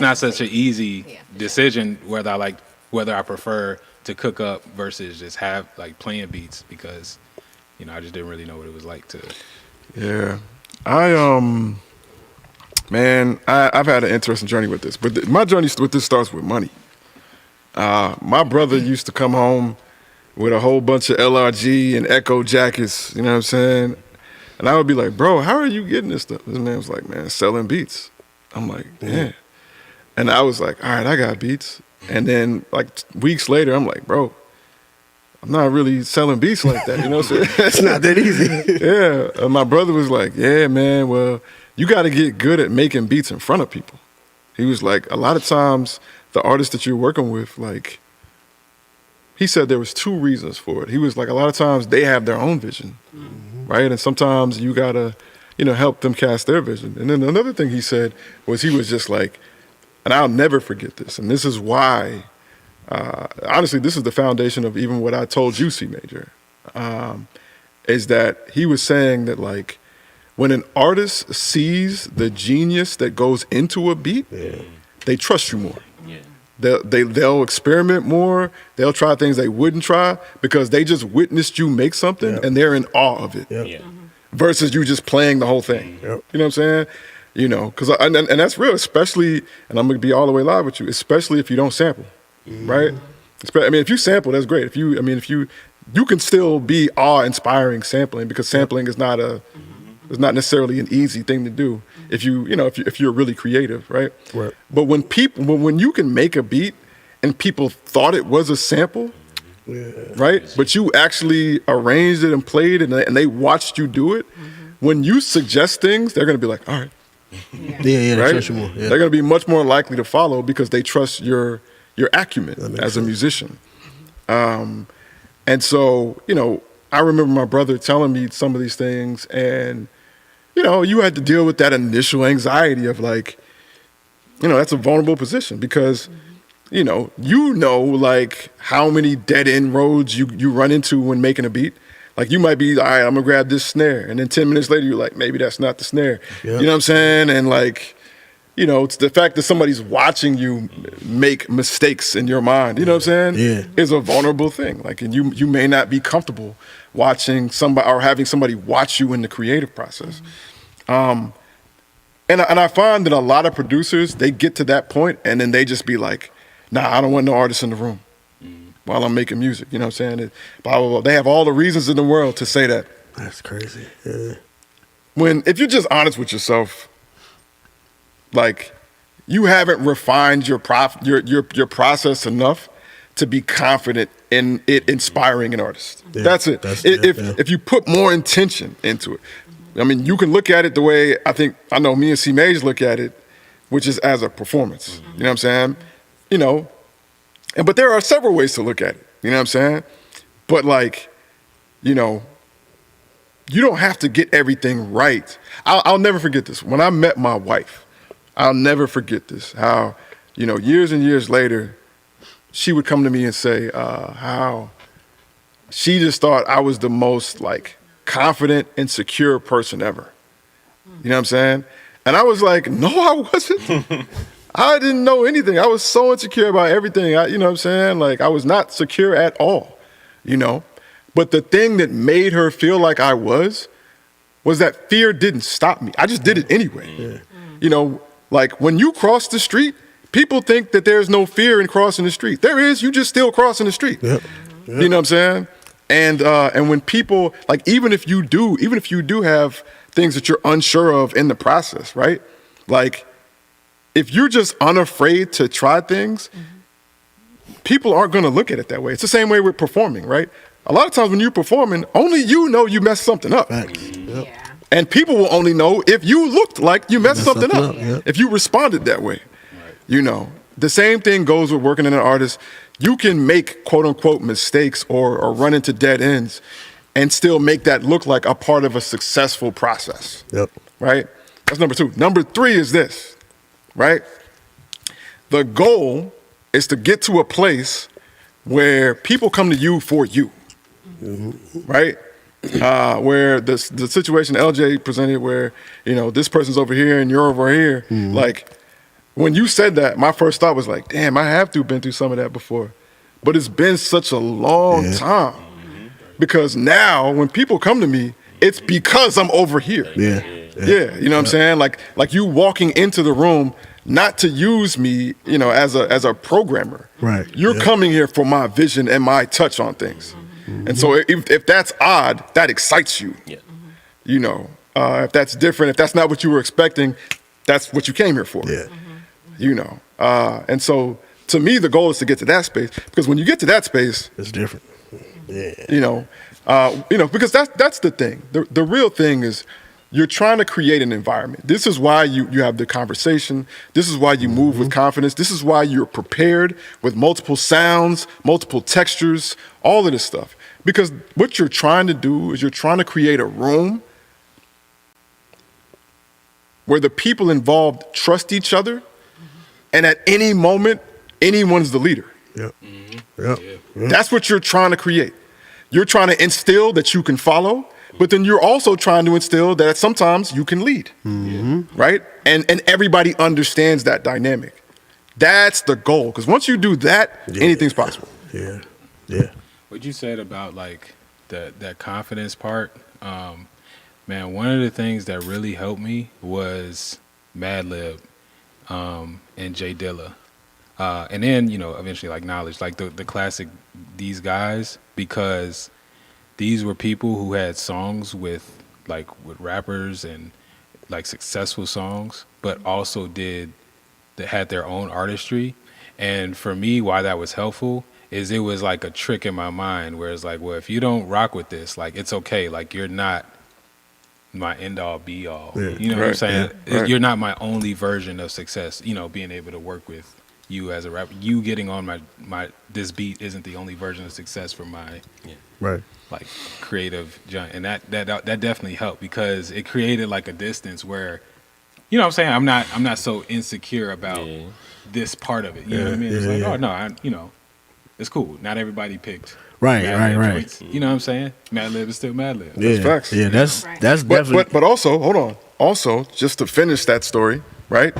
not such an easy decision whether I prefer to cook up versus just have like playing beats, because you know, I just didn't really know what it was like to. Yeah, I've had an interesting journey with this, but my journey with this starts with money. My brother used to come home with a whole bunch of LRG and Echo jackets, you know what I'm saying? And I would be like, bro, how are you getting this stuff? This man was like, man, selling beats. I'm like, yeah. And I was like, all right, I got beats. And then like weeks later, I'm like, bro, I'm not really selling beats like that, you know what I'm saying? It's not that easy. Yeah. And my brother was like, yeah, man, well, you got to get good at making beats in front of people. He was like, a lot of times the artists that you're working with, like, he said there was 2 reasons for it. He was like, a lot of times they have their own vision, right? And sometimes you got to, you know, help them cast their vision. And then another thing he said was he was just like, and I'll never forget this, and this is why, honestly, this is the foundation of even what I told you, C Major, is that he was saying that, like, when an artist sees the genius that goes into a beat, they trust you more. They'll experiment more. They'll try things they wouldn't try because they just witnessed you make something and they're in awe of it. Versus you just playing the whole thing. You know what I'm saying? You know, because and that's real, especially, and I'm gonna be all the way live with you, especially if you don't sample, right? I mean, if you sample, that's great. If you can still be awe-inspiring sampling because sampling is not necessarily an easy thing to do if you're really creative, right? But when you can make a beat and people thought it was a sample, right? But you actually arranged it and played it and they watched you do it. When you suggest things, they're gonna be like, all right. They Right? trust you more. They're going to be much more likely to follow because they trust your acumen as a musician. And so, you know, I remember my brother telling me some of these things, and, you know, you had to deal with that initial anxiety of like, you know, that's a vulnerable position because, you know, like how many dead end roads you run into when making a beat. Like you might be, all right, I'm gonna grab this snare. And then 10 minutes later, you're like, maybe that's not the snare. You know what I'm saying? And like, you know, it's the fact that somebody's watching you make mistakes in your mind, you know what I'm saying? Is a vulnerable thing. Like, and you may not be comfortable watching somebody or having somebody watch you in the creative process. And I find that a lot of producers, they get to that point and then they just be like, nah, I don't want no artist in the room while I'm making music, you know what I'm saying? Blah, blah, blah. They have all the reasons in the world to say that. That's crazy. If you're just honest with yourself, like you haven't refined your process enough to be confident in it inspiring an artist. That's it. If you put more intention into it, I mean, you can look at it the way I know me and C Mage look at it, which is as a performance. You know what I'm saying? You know, but there are several ways to look at it. You know what I'm saying? But like, you know, you don't have to get everything right. I'll never forget this. When I met my wife, I'll never forget this. How, you know, years and years later, she would come to me and say how she just thought I was the most like confident and secure person ever. You know what I'm saying? And I was like, no, I wasn't. I didn't know anything. I was so insecure about everything. You know what I'm saying? Like I was not secure at all, you know? But the thing that made her feel like I was that fear didn't stop me. I just did it anyway. You know, like when you cross the street, people think that there's no fear in crossing the street. There is, you just still crossing the street. You know what I'm saying? And when people, like even if you do have things that you're unsure of in the process, right? Like, if you're just unafraid to try things, people aren't going to look at it that way. It's the same way with performing, right? A lot of times when you're performing, only you know you messed something up. And people will only know if you looked like you messed something up. If you responded that way. You know, the same thing goes with working in an artist. You can make quote unquote mistakes or run into dead ends and still make that look like a part of a successful process. Right? That's number 2. Number 3 is this. Right? The goal is to get to a place where people come to you for you, right? Where the situation LJ presented where, you know, this person's over here and you're over here. Like, when you said that, my first thought was like, damn, I have been through some of that before. But it's been such a long time. because now when people come to me, it's because I'm over here. Yeah. You know what I'm saying? Like you walking into the room, not to use me, you know, as a programmer. Right. You're coming here for my vision and my touch on things. And so if that's odd, that excites you. Yeah. You know, if that's different, if that's not what you were expecting, that's what you came here for. Yeah. You know, and so to me, the goal is to get to that space, because when you get to that space, It's different. Yeah. you know, because that's the thing. The real thing is you're trying to create an environment. This is why you have the conversation. This is why you move with confidence. This is why you're prepared with multiple sounds, multiple textures, all of this stuff. Because what you're trying to do is you're trying to create a room where the people involved trust each other, and at any moment, anyone's the leader. Yep. Yep. That's what you're trying to create. You're trying to instill that you can follow, but then you're also trying to instill that sometimes you can lead, right? And everybody understands that dynamic. That's the goal, because once you do that, anything's possible. Yeah. Yeah. What you said about like that confidence part, man, one of the things that really helped me was Madlib and Jay Dilla. And then, you know, eventually like Knowledge, like the classic These Guys, because these were people who had songs with rappers and like successful songs, but also had their own artistry. And for me, why that was helpful is it was like a trick in my mind where it's like, well, if you don't rock with this, like, it's okay. Like, you're not my end all be all. Yeah. You know what I'm saying? Yeah. Right. You're not my only version of success, you know, being able to work with you as a rapper. You getting on my this beat isn't the only version of success for my Right. like creative giant. And that definitely helped, because it created like a distance where, you know what I'm saying, I'm not so insecure about this part of it. You know what I mean? It's like, oh no, you know, it's cool. Not everybody picked Right. joints. You know what I'm saying? Madlib is still Madlib. Yeah. facts. Yeah. That's definitely. But also, hold on. Also, just to finish that story, right?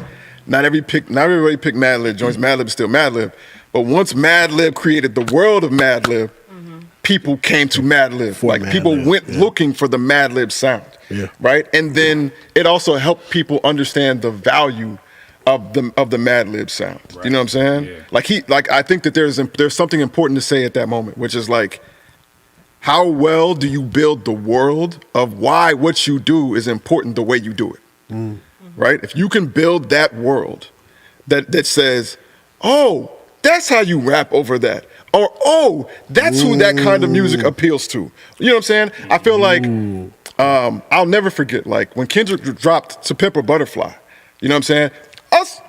Not everybody picked Madlib joints. Madlib is still Madlib. But once Madlib created the world of Madlib, people came to Madlib. Like Madlib, people went looking for the Madlib sound. Yeah. Right? And then it also helped people understand the value of the Madlib sound. Right. You know what I'm saying? Yeah. Like I think that there's something important to say at that moment, which is like, how well do you build the world of why what you do is important the way you do it? Right? If you can build that world that says, oh, that's how you rap over that. Or, oh, that's who that kind of music appeals to. You know what I'm saying? I feel like I'll never forget, like, when Kendrick dropped To Pimp a Butterfly. You know what I'm saying?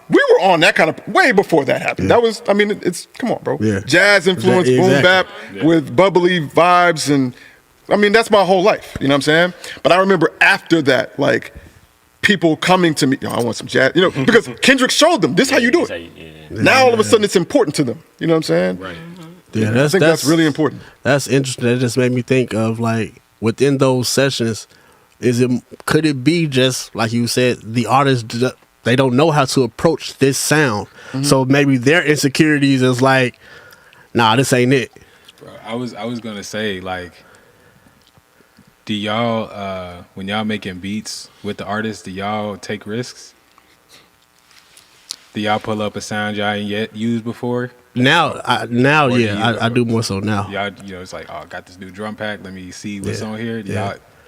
We were on that kind of way before that happened. That was, I mean, it's, come on, bro. Yeah. Jazz influence, Exactly. boom bap with bubbly vibes. And I mean, that's my whole life. You know what I'm saying? But I remember after that, like, people coming to me, I want some jazz, you know, because Kendrick showed them, this is how you do it. Now all of a sudden it's important to them. You know what I'm saying? Right. Yeah, I think that's really important. That's interesting. That just made me think of, like, within those sessions, could it be just like you said, the artists, they don't know how to approach this sound, so maybe their insecurities is like, nah, this ain't it. Bro, I was gonna say, like, do y'all when y'all making beats with the artists, do y'all take risks? Do y'all pull up a sound y'all ain't yet used before? I do more so now. Y'all, you know, it's like, oh, I got this new drum pack. Let me see what's on here.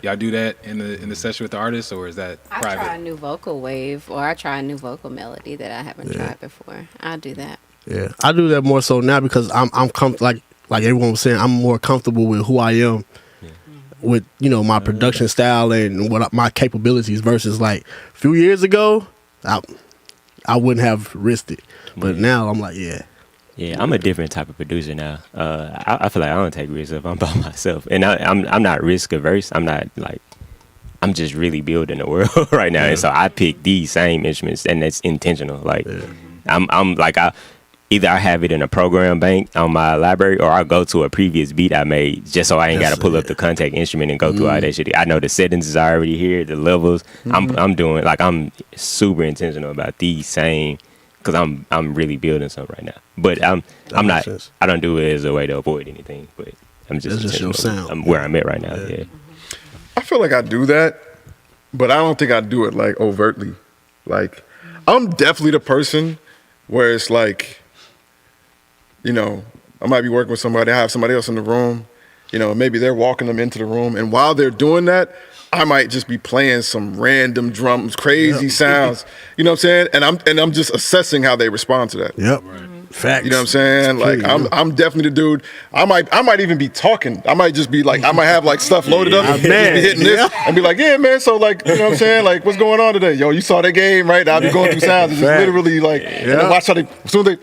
Y'all do that in the session with the artist, or is that I private? try a new vocal wave, or I try a new vocal melody that I haven't tried before. I'll do that. Yeah, I do that more so now because I'm like everyone was saying, I'm more comfortable with who I am, with, you know, my production style and my capabilities versus like a few years ago, I wouldn't have risked it, but now I'm like, Yeah, I'm a different type of producer now. I feel like I don't take risks if I'm by myself, and I'm not risk averse. I'm not like, I'm just really building the world right now, and so I pick these same instruments, and that's intentional. Like, I'm like, either I have it in a program bank on my library, or I go to a previous beat I made just so I ain't got to pull up the contact instrument and go through all that shit. I know the settings is already here, the levels. I'm doing, like, I'm super intentional about these same. Because I'm really building something right now, but I'm not. sense. I don't do it as a way to avoid anything, but I'm just That's just your intentional. sound. I'm where I'm at right now. Yeah. I feel like I do that, but I don't think I do it like overtly. Like, I'm definitely the person where it's like, you know, I might be working with somebody, I have somebody else in the room, you know, maybe they're walking them into the room, and while they're doing that, I might just be playing some random drums, crazy sounds, you know what I'm saying? And I'm just assessing how they respond to that. Yep. Facts. You know what I'm saying? Like I'm definitely the dude. I might even be talking. I might just be like, I might have like stuff loaded up, and just be hitting this, and be like, yeah, man. So like, you know what I'm saying? Like, what's going on today? Yo, you saw that game, right? I'll be going through sounds and just literally like, and then watch how they, as soon as they.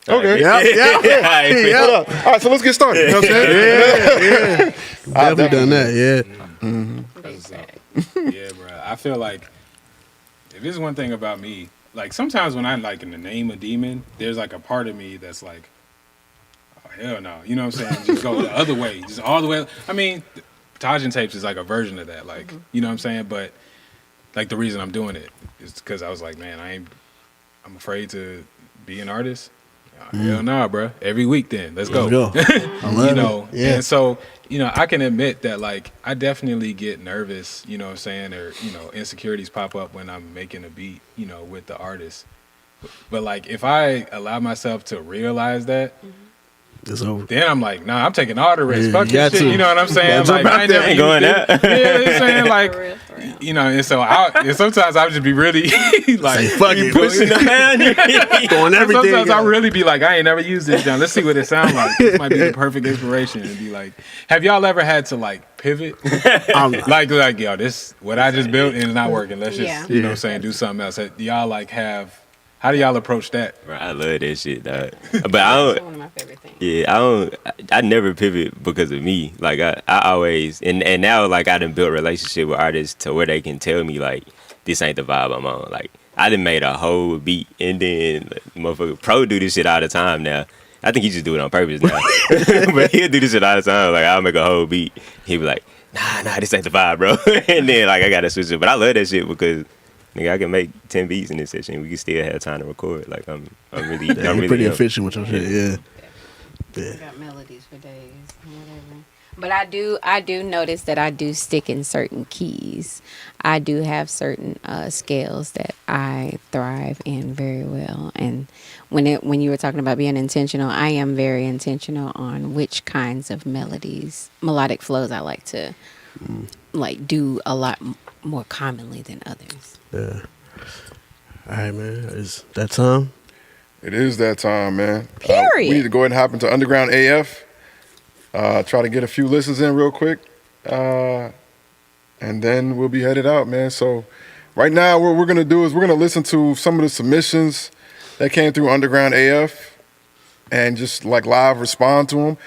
Okay. Yeah. Hold up. All right, so let's get started. You know what I'm saying? Yeah. Definitely done that. Yeah. Yeah, bro. I feel like if there's one thing about me, like sometimes when I'm like in the name of demon, there's like a part of me that's like, oh hell no, you know what I'm saying? Just go the other way, just all the way. I mean, Tajin tapes is like a version of that, like you know what I'm saying? But like the reason I'm doing it is because I was like, man, I'm afraid to be an artist. Oh, hell no, bro. Every week then, let's go. I love You know, it. Yeah. and so, you know, I can admit that like I definitely get nervous, you know what I'm saying, or, you know, insecurities pop up when I'm making a beat, you know, with the artist. But like if I allow myself to realize that, It's over. then I'm like, nah, I'm taking all the risks. Yeah, Fuck you this got shit. to. You know what I'm saying? Gotta Like jump I ain't out there. never Ain't going used it. Yeah, you know what I'm saying? Like, For real. you know, and so and sometimes I would just be really like Fuck it, Pushing the man. Throwing everything. Sometimes I out. really be like, I ain't never used this, John. Let's see what it sounds like. This might be the perfect inspiration. And be like, have y'all ever had to like pivot? like yo, this what I just built and it's not working. Let's just Yeah. you know what I'm saying, do something else. Do y'all like how do y'all approach that? Bro, I love that shit, dog. But I That's don't. one of my favorite things. Yeah, I never pivot because of me. Like I always and now like I done built a relationship with artists to where they can tell me like this ain't the vibe I'm on. Like I done made a whole beat and then like, motherfucker Pro do this shit all the time now. I think he just do it on purpose now. But he'll do this shit all the time. Like I'll make a whole beat. He'll be like, nah, this ain't the vibe, bro. And then like I gotta switch it. But I love that shit because nigga, I can make 10 beats in this session. We can still have time to record. Like I'm really You're pretty efficient with your shit. Yeah. I got melodies for days, whatever. But I do notice that I do stick in certain keys. I do have certain scales that I thrive in very well. And when you were talking about being intentional, I am very intentional on which kinds of melodic flows I like to like do a lot more commonly than others. Yeah. All right, man. Is that time? It is that time, man. Period. We need to go ahead and hop into Underground AF. Try to get a few listens in real quick. And then we'll be headed out, man. So right now what we're going to do is we're going to listen to some of the submissions that came through Underground AF and just like live respond to them.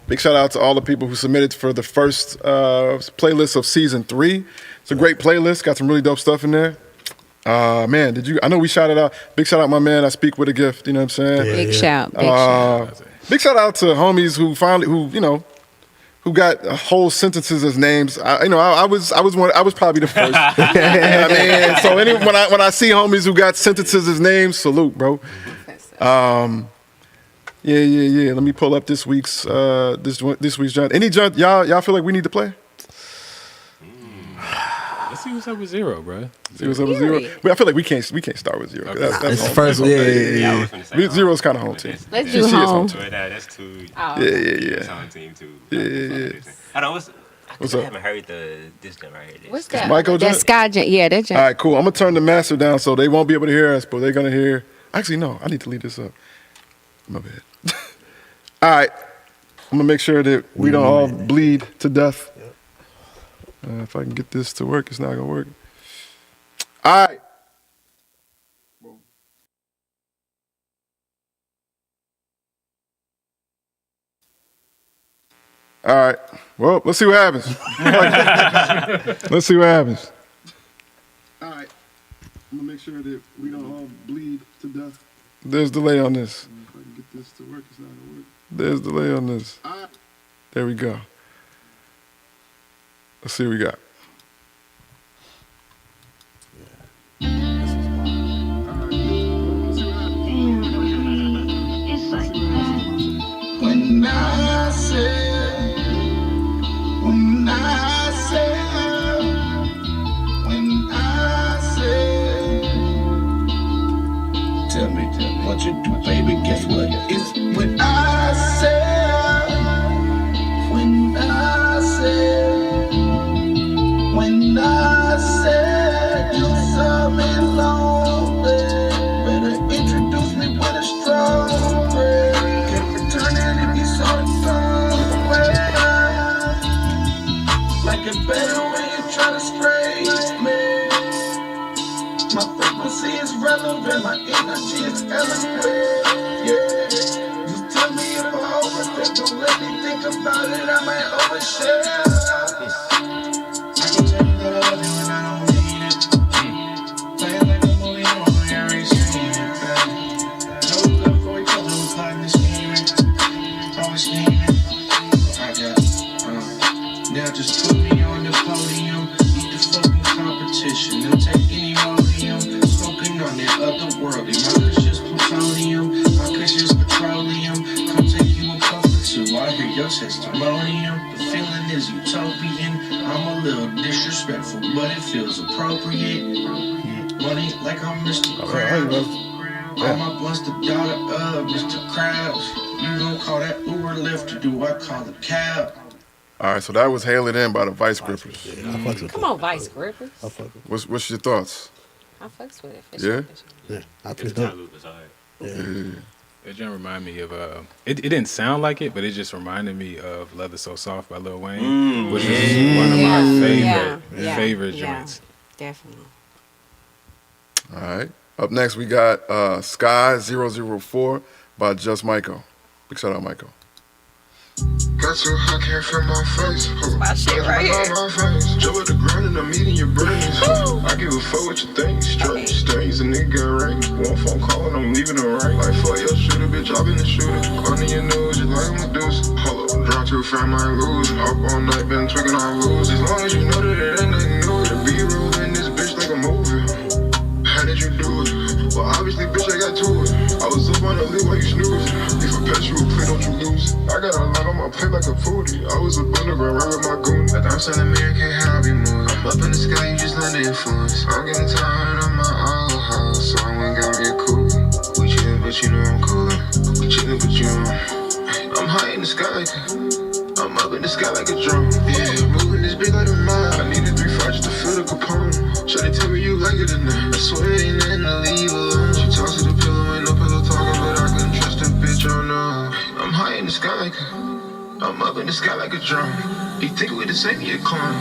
Big shout out to all the people who submitted for the first playlist of season 3. It's a great playlist. Got some really dope stuff in there. Man, I know we shouted out, big shout out my man, I Speak With a Gift, you know what I'm saying? Yeah. Big shout. Big shout out to homies who got whole sentences as names. I was probably the first. I mean, so when I see homies who got sentences as names, salute, bro. Yeah. Let me pull up this week's joint. Any joint y'all feel like we need to play? Let's see what's up with Zero, bro. See what's up with Zero. But I feel like we can't start with Zero. 'Cause that's It's the home. first one. Yeah. I was finna say, Zero's kind of home team. Let's She do is home. But that's too. Oh. Yeah. It's on team too. Yeah. Hold on, What's I up? haven't heard this joint right here. What's that? Michael That joint? Sky joint. Yeah, that All joint. right, cool. I'm gonna turn the master down so they won't be able to hear us, but they're gonna hear. Actually, no. I need to leave this up. My bad. All right. I'm gonna make sure that we don't all bleed to death. If I can get this to work, it's not gonna work. All right. All right. Well, let's see what happens. Let's see what happens. All right. I'm gonna make sure that we don't all bleed to death. There's delay on this. If I can get this to work, it's not gonna work. There's delay on this. There we go. Let's see what we got. When I say what you do, baby, guess what? It's when I said, when I said, when I said you saw me lonely, better introduce me with a strong friend. Can't return it if you saw it somewhere. Like a better when you try to stray me. My frequency is relevant, my energy is eloquent. Yeah, just tell me if I overthink. Don't let me think about it, I might overshare. I can tell you that I love you and I don't mean it. Play it like a movie, you don't know you ain't seen it, baby. No good for each other, we're plotting and scheming. Always scheming. I got, now just put me on the podium. Eat the fucking competition. They'll take any modium. Smoking on that other world. My cushion's plutonium. My cushion's petroleum. Come take you a puff or two. I hear your testimonium. The feeling is utopian. I'm a little disrespectful, but it feels appropriate. Money like I'm Mr. Krabs. All my blunts the daughter of Mr. Krabs. You gon' call that Uber Lyft or do I call a cab? All right, so that was Hail It In by the Vice Grippers. Come on, Vice Grippers. What's your thoughts? I fucks with it. For Yeah? sure. Yeah, I think The that. time loop is hard. It just remind me of it didn't sound like it, but it just reminded me of "Leather So Soft" by Lil Wayne, which is one of my favorite joints. Definitely. All right. Up next, we got Sky 004 by Just Michael. Big shout out, Michael. Got so hot, can't feel my face. My shit right here. Jump at the ground and I'm eating your brains. I give a fuck what you think. Straight stains, a nigga got range. One phone call and I'm leaving the ring. Like fuck your shooter, bitch, I've been the shooter. Under your nose, just like a Medusa. Hold up, drop too fast, might lose. Up all night, been tweaking on lose. As long as you know that it ain't nothing new. The B-roll in this bitch like a movie. How did you do it? Well, obviously, bitch, I got to it. I was up on the lid while you snooze. If I pass you a play, don't you lose. I got a lot on my plate like a foodie. I was up underground right with my goon. I'm selling mirror, can't how I be moving. I'm up in the sky, you just let the influence. I'm getting tired of my old house, so I went got me a coupe. We chillin', but you know I'm coolin'. We chillin', but you know I'm high in the sky like I'm up in the sky like a drone. Yeah, moving this big like a mile. I needed 3 5 just to feel the Capone. Shawty tell me you like it or not. I swear it ain't nothing to leave alone. She talks to the pillow, ain't no pillow talking, but I couldn't trust a bitch, oh no. I'm high in the sky like I'm up in the sky like a drone. You think we the same, you a clone.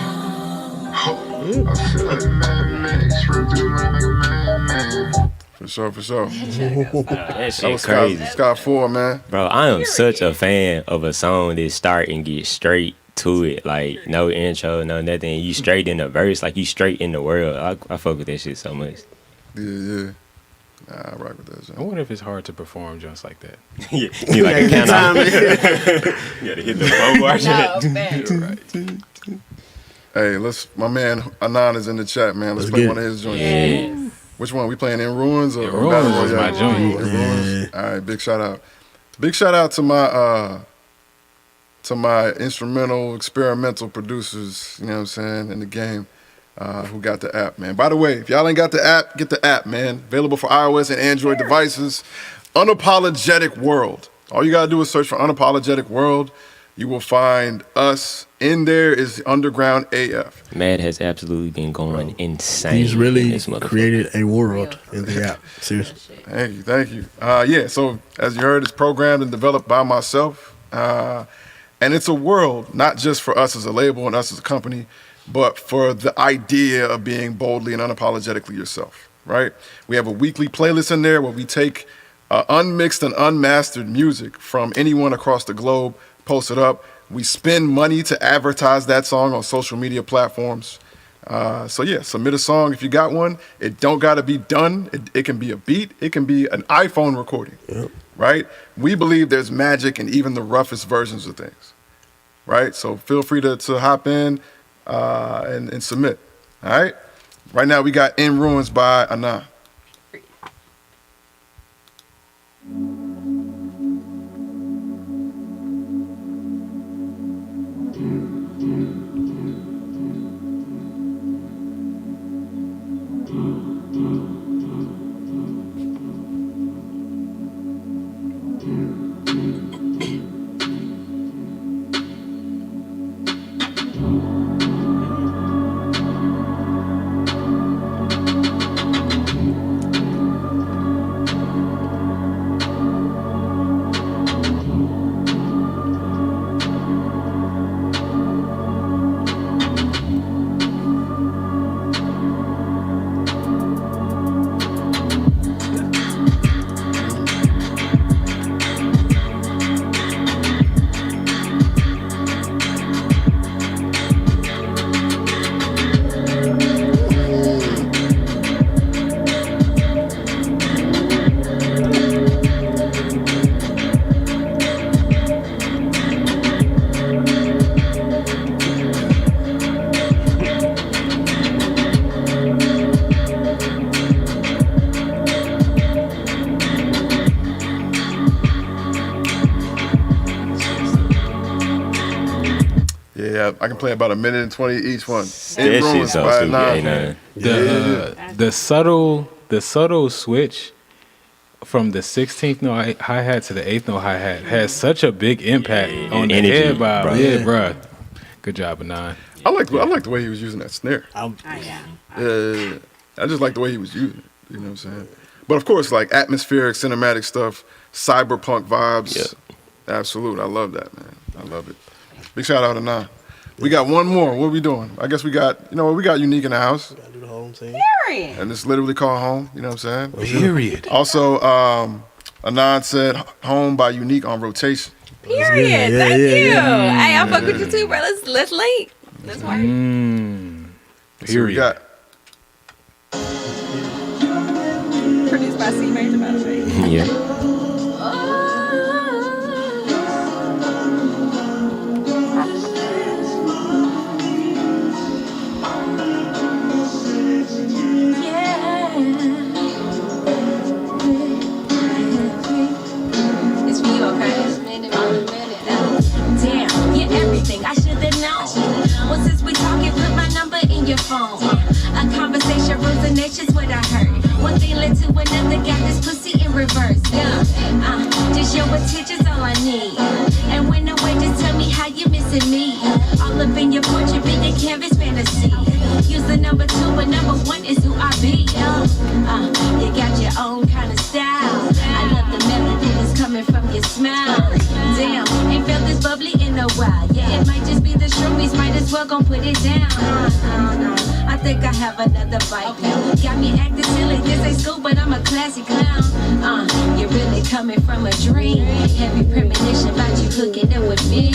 Oh, I feel like Mad Max, run through the rain like a madman. For sure, for sure. That That shit was crazy. Scott 4, man. Bro, I am such a fan of a song that start and get straight to it. Like, no intro, no nothing. You straight in the verse, like you straight in the world. I fuck with that shit so much. Yeah. Nah, I rock with that, I John. wonder if it's hard to perform just like that. You like a count off. You gotta hit the phone bar. No, man. You're right. Hey, my man Anon is in the chat, man. Let's play one of his joints. Yes. Which one? We playing In Ruins or In or Ruins Battle is Royale? my joint. In Ruins. All right, big shout out. Big shout out to my instrumental, experimental producers, you know what I'm saying, in the game, who got the app, man. By the way, if y'all ain't got the app, get the app, man. Available for iOS and Android devices. Unapologetic World. All you gotta do is search for Unapologetic World. You will find us. In there is Underground AF. Mad has absolutely been going insane. He's in really this motherfucker. created a world in the app. Seriously. Thank you. Yeah, so as you heard, it's programmed and developed by myself. And it's a world, not just for us as a label and us as a company, but for the idea of being boldly and unapologetically yourself, right? We have a weekly playlist in there where we take unmixed and unmastered music from anyone across the globe, post it up. We spend money to advertise that song on social media platforms. So yeah, submit a song if you got one. It don't gotta be done. It can be a beat. It can be an iPhone recording, right? We believe there's magic in even the roughest versions of things, right? So feel free to hop in and submit, all right? Right now we got In Ruins by Anna. I can play about a minute and 20 each one. That shit's so stupid. Ain't nothing. The subtle switch from the 16th note hi-hat to the 8th note hi-hat has such a big impact on the energy, head bob. bro. Yeah, bro. Good job, Anon. I like the way he was using that snare. Yeah. I just like the way he was using it. You know what I'm saying? But of course, like atmospheric, cinematic stuff, cyberpunk vibes. Yeah. Absolute. I love that, man. I love it. Big shout out to Nah. We got one more. What are we doing? I guess we got Unique in the house. Gotta do the home thing. Period. And it's literally called Home. You know what I'm saying? Period. Also, Anon said Home by Unique on rotation. Period. Yeah, Thank yeah, you. yeah. Hey, I fuck with you too, bro. Let's link. Let's work. So we Period. got Produced by C Major, by the way. Yeah. It's for you, okay? Damn, you're everything I should have known. Well, since we talking, put my number in your phone. A conversation rules the nation's what I heard. One thing led to another, got this pussy in reverse. Yeah, just your attention's all I need. And when no way, just tell me how you missing me. All up in your portrait, be your canvas fantasy. Use the number 2, but number 1 is who I be. You got your own kind of style. I love the melody that's coming from your smile. Damn, ain't felt this bubbly in a while. Yeah, it might just be the shroomies, might as well gon' put it down. I think I have another bite now. Got me acting silly, this ain't school, but I'm a classy clown. You're really coming from a dream. Heavy premonition about you hooking up with me.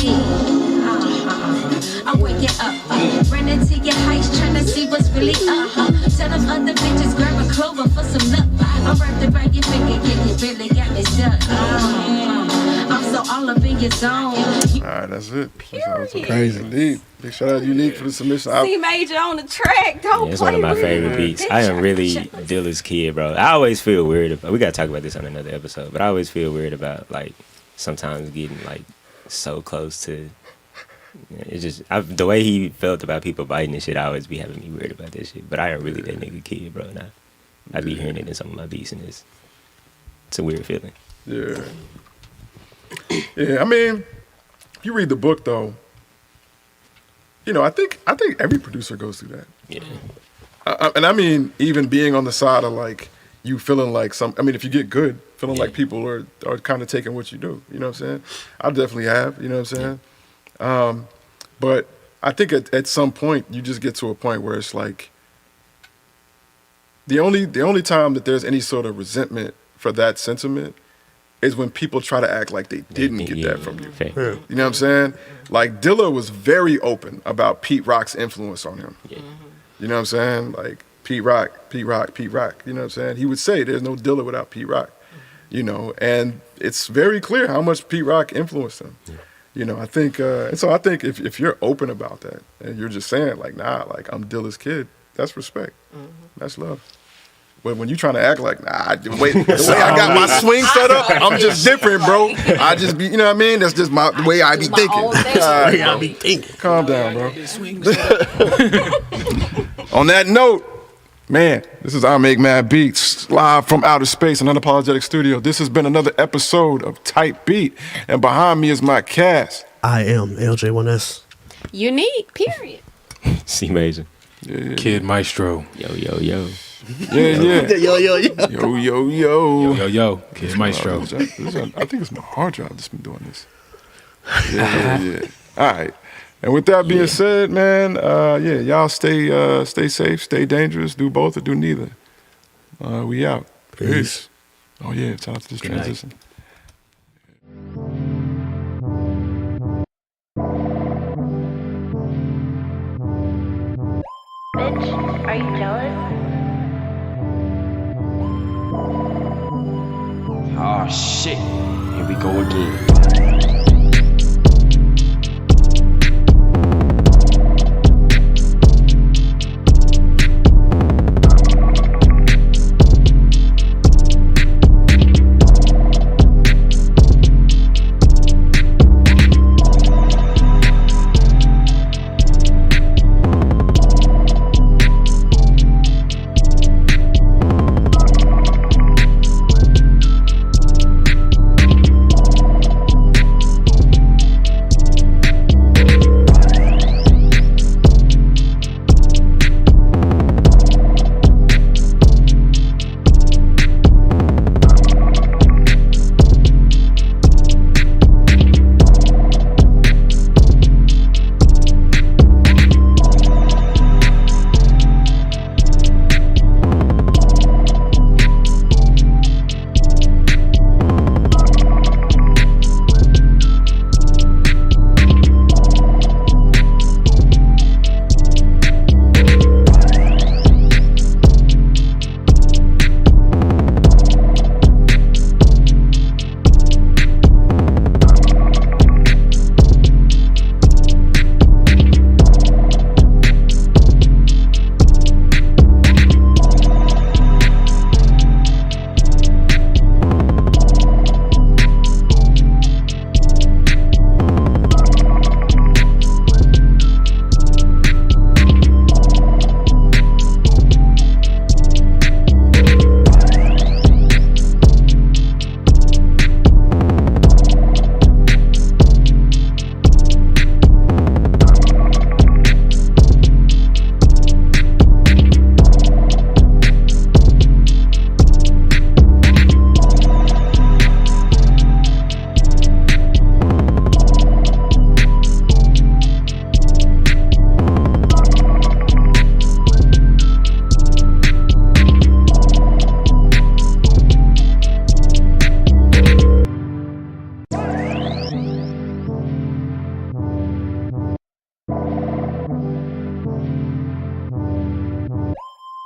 I wake you up, run into your heights, tryna see what's really up. Tell them other bitches grab a clover for some luck. I'm wrapped around your finger, yeah, you really got me stuck. I'm so all up in your zone. all right, that's it. That's Crazy. Indeed. Big shout out to Unique for the submission. C Major on the track. Don't Yeah, it's play one of my with favorite it. beats. Big I am shout- really shout- Dilla's kid, bro. I always feel weird about. We gotta talk about this on another episode, but I always feel weird about like sometimes getting like so close to. It's just the way he felt about people biting and shit. I always be having me weird about that shit. But I am really that nigga kid, bro. And I be hearing it in some of my beats, and it's a weird feeling. Yeah. Yeah, I mean, if you read the book though, you know, I think every producer goes through that. Yeah. And I mean, even being on the side of like you feeling like if you get good, feeling like people are kind of taking what you do. You know what I'm saying? I definitely have. You know what I'm saying? But I think at some point you just get to a point where it's like the only time that there's any sort of resentment for that sentiment is when people try to act like they didn't get that from you. Fair. You know what I'm saying? Like Dilla was very open about Pete Rock's influence on him. Yeah. You know what I'm saying? Like Pete Rock. You know what I'm saying? He would say there's no Dilla without Pete Rock. You know, and it's very clear how much Pete Rock influenced him. Yeah. You know, I think, and so I think if you're open about that and you're just saying like, nah, like I'm Dilla's kid, that's respect. That's love. But when you trying to act like, nah, the way I got my swing set up, I'm just different, bro. I just be, you know what I mean? That's just the way I be thinking. Calm down, bro. On that note, man, this is I Make Mad Beats, live from outer space and Unapologetic Studio. This has been another episode of Type Beat, and behind me is my cast. I am LJ1S. Unique. Period. C Major. Kid Maestro. Yo, yo, yo. Yeah. Yo. Yo. Kid Maestro. I think it's my hard drive that's been doing this. Yeah. All right. And with that being said, man, y'all stay safe, stay dangerous, do both or do neither. We out. Peace. Oh yeah, shout out to this transition. Bitch, are you jealous? Oh shit. Here we go again.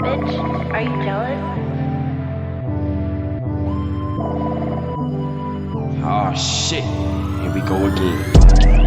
Bitch, are you jealous? Oh shit, here we go again.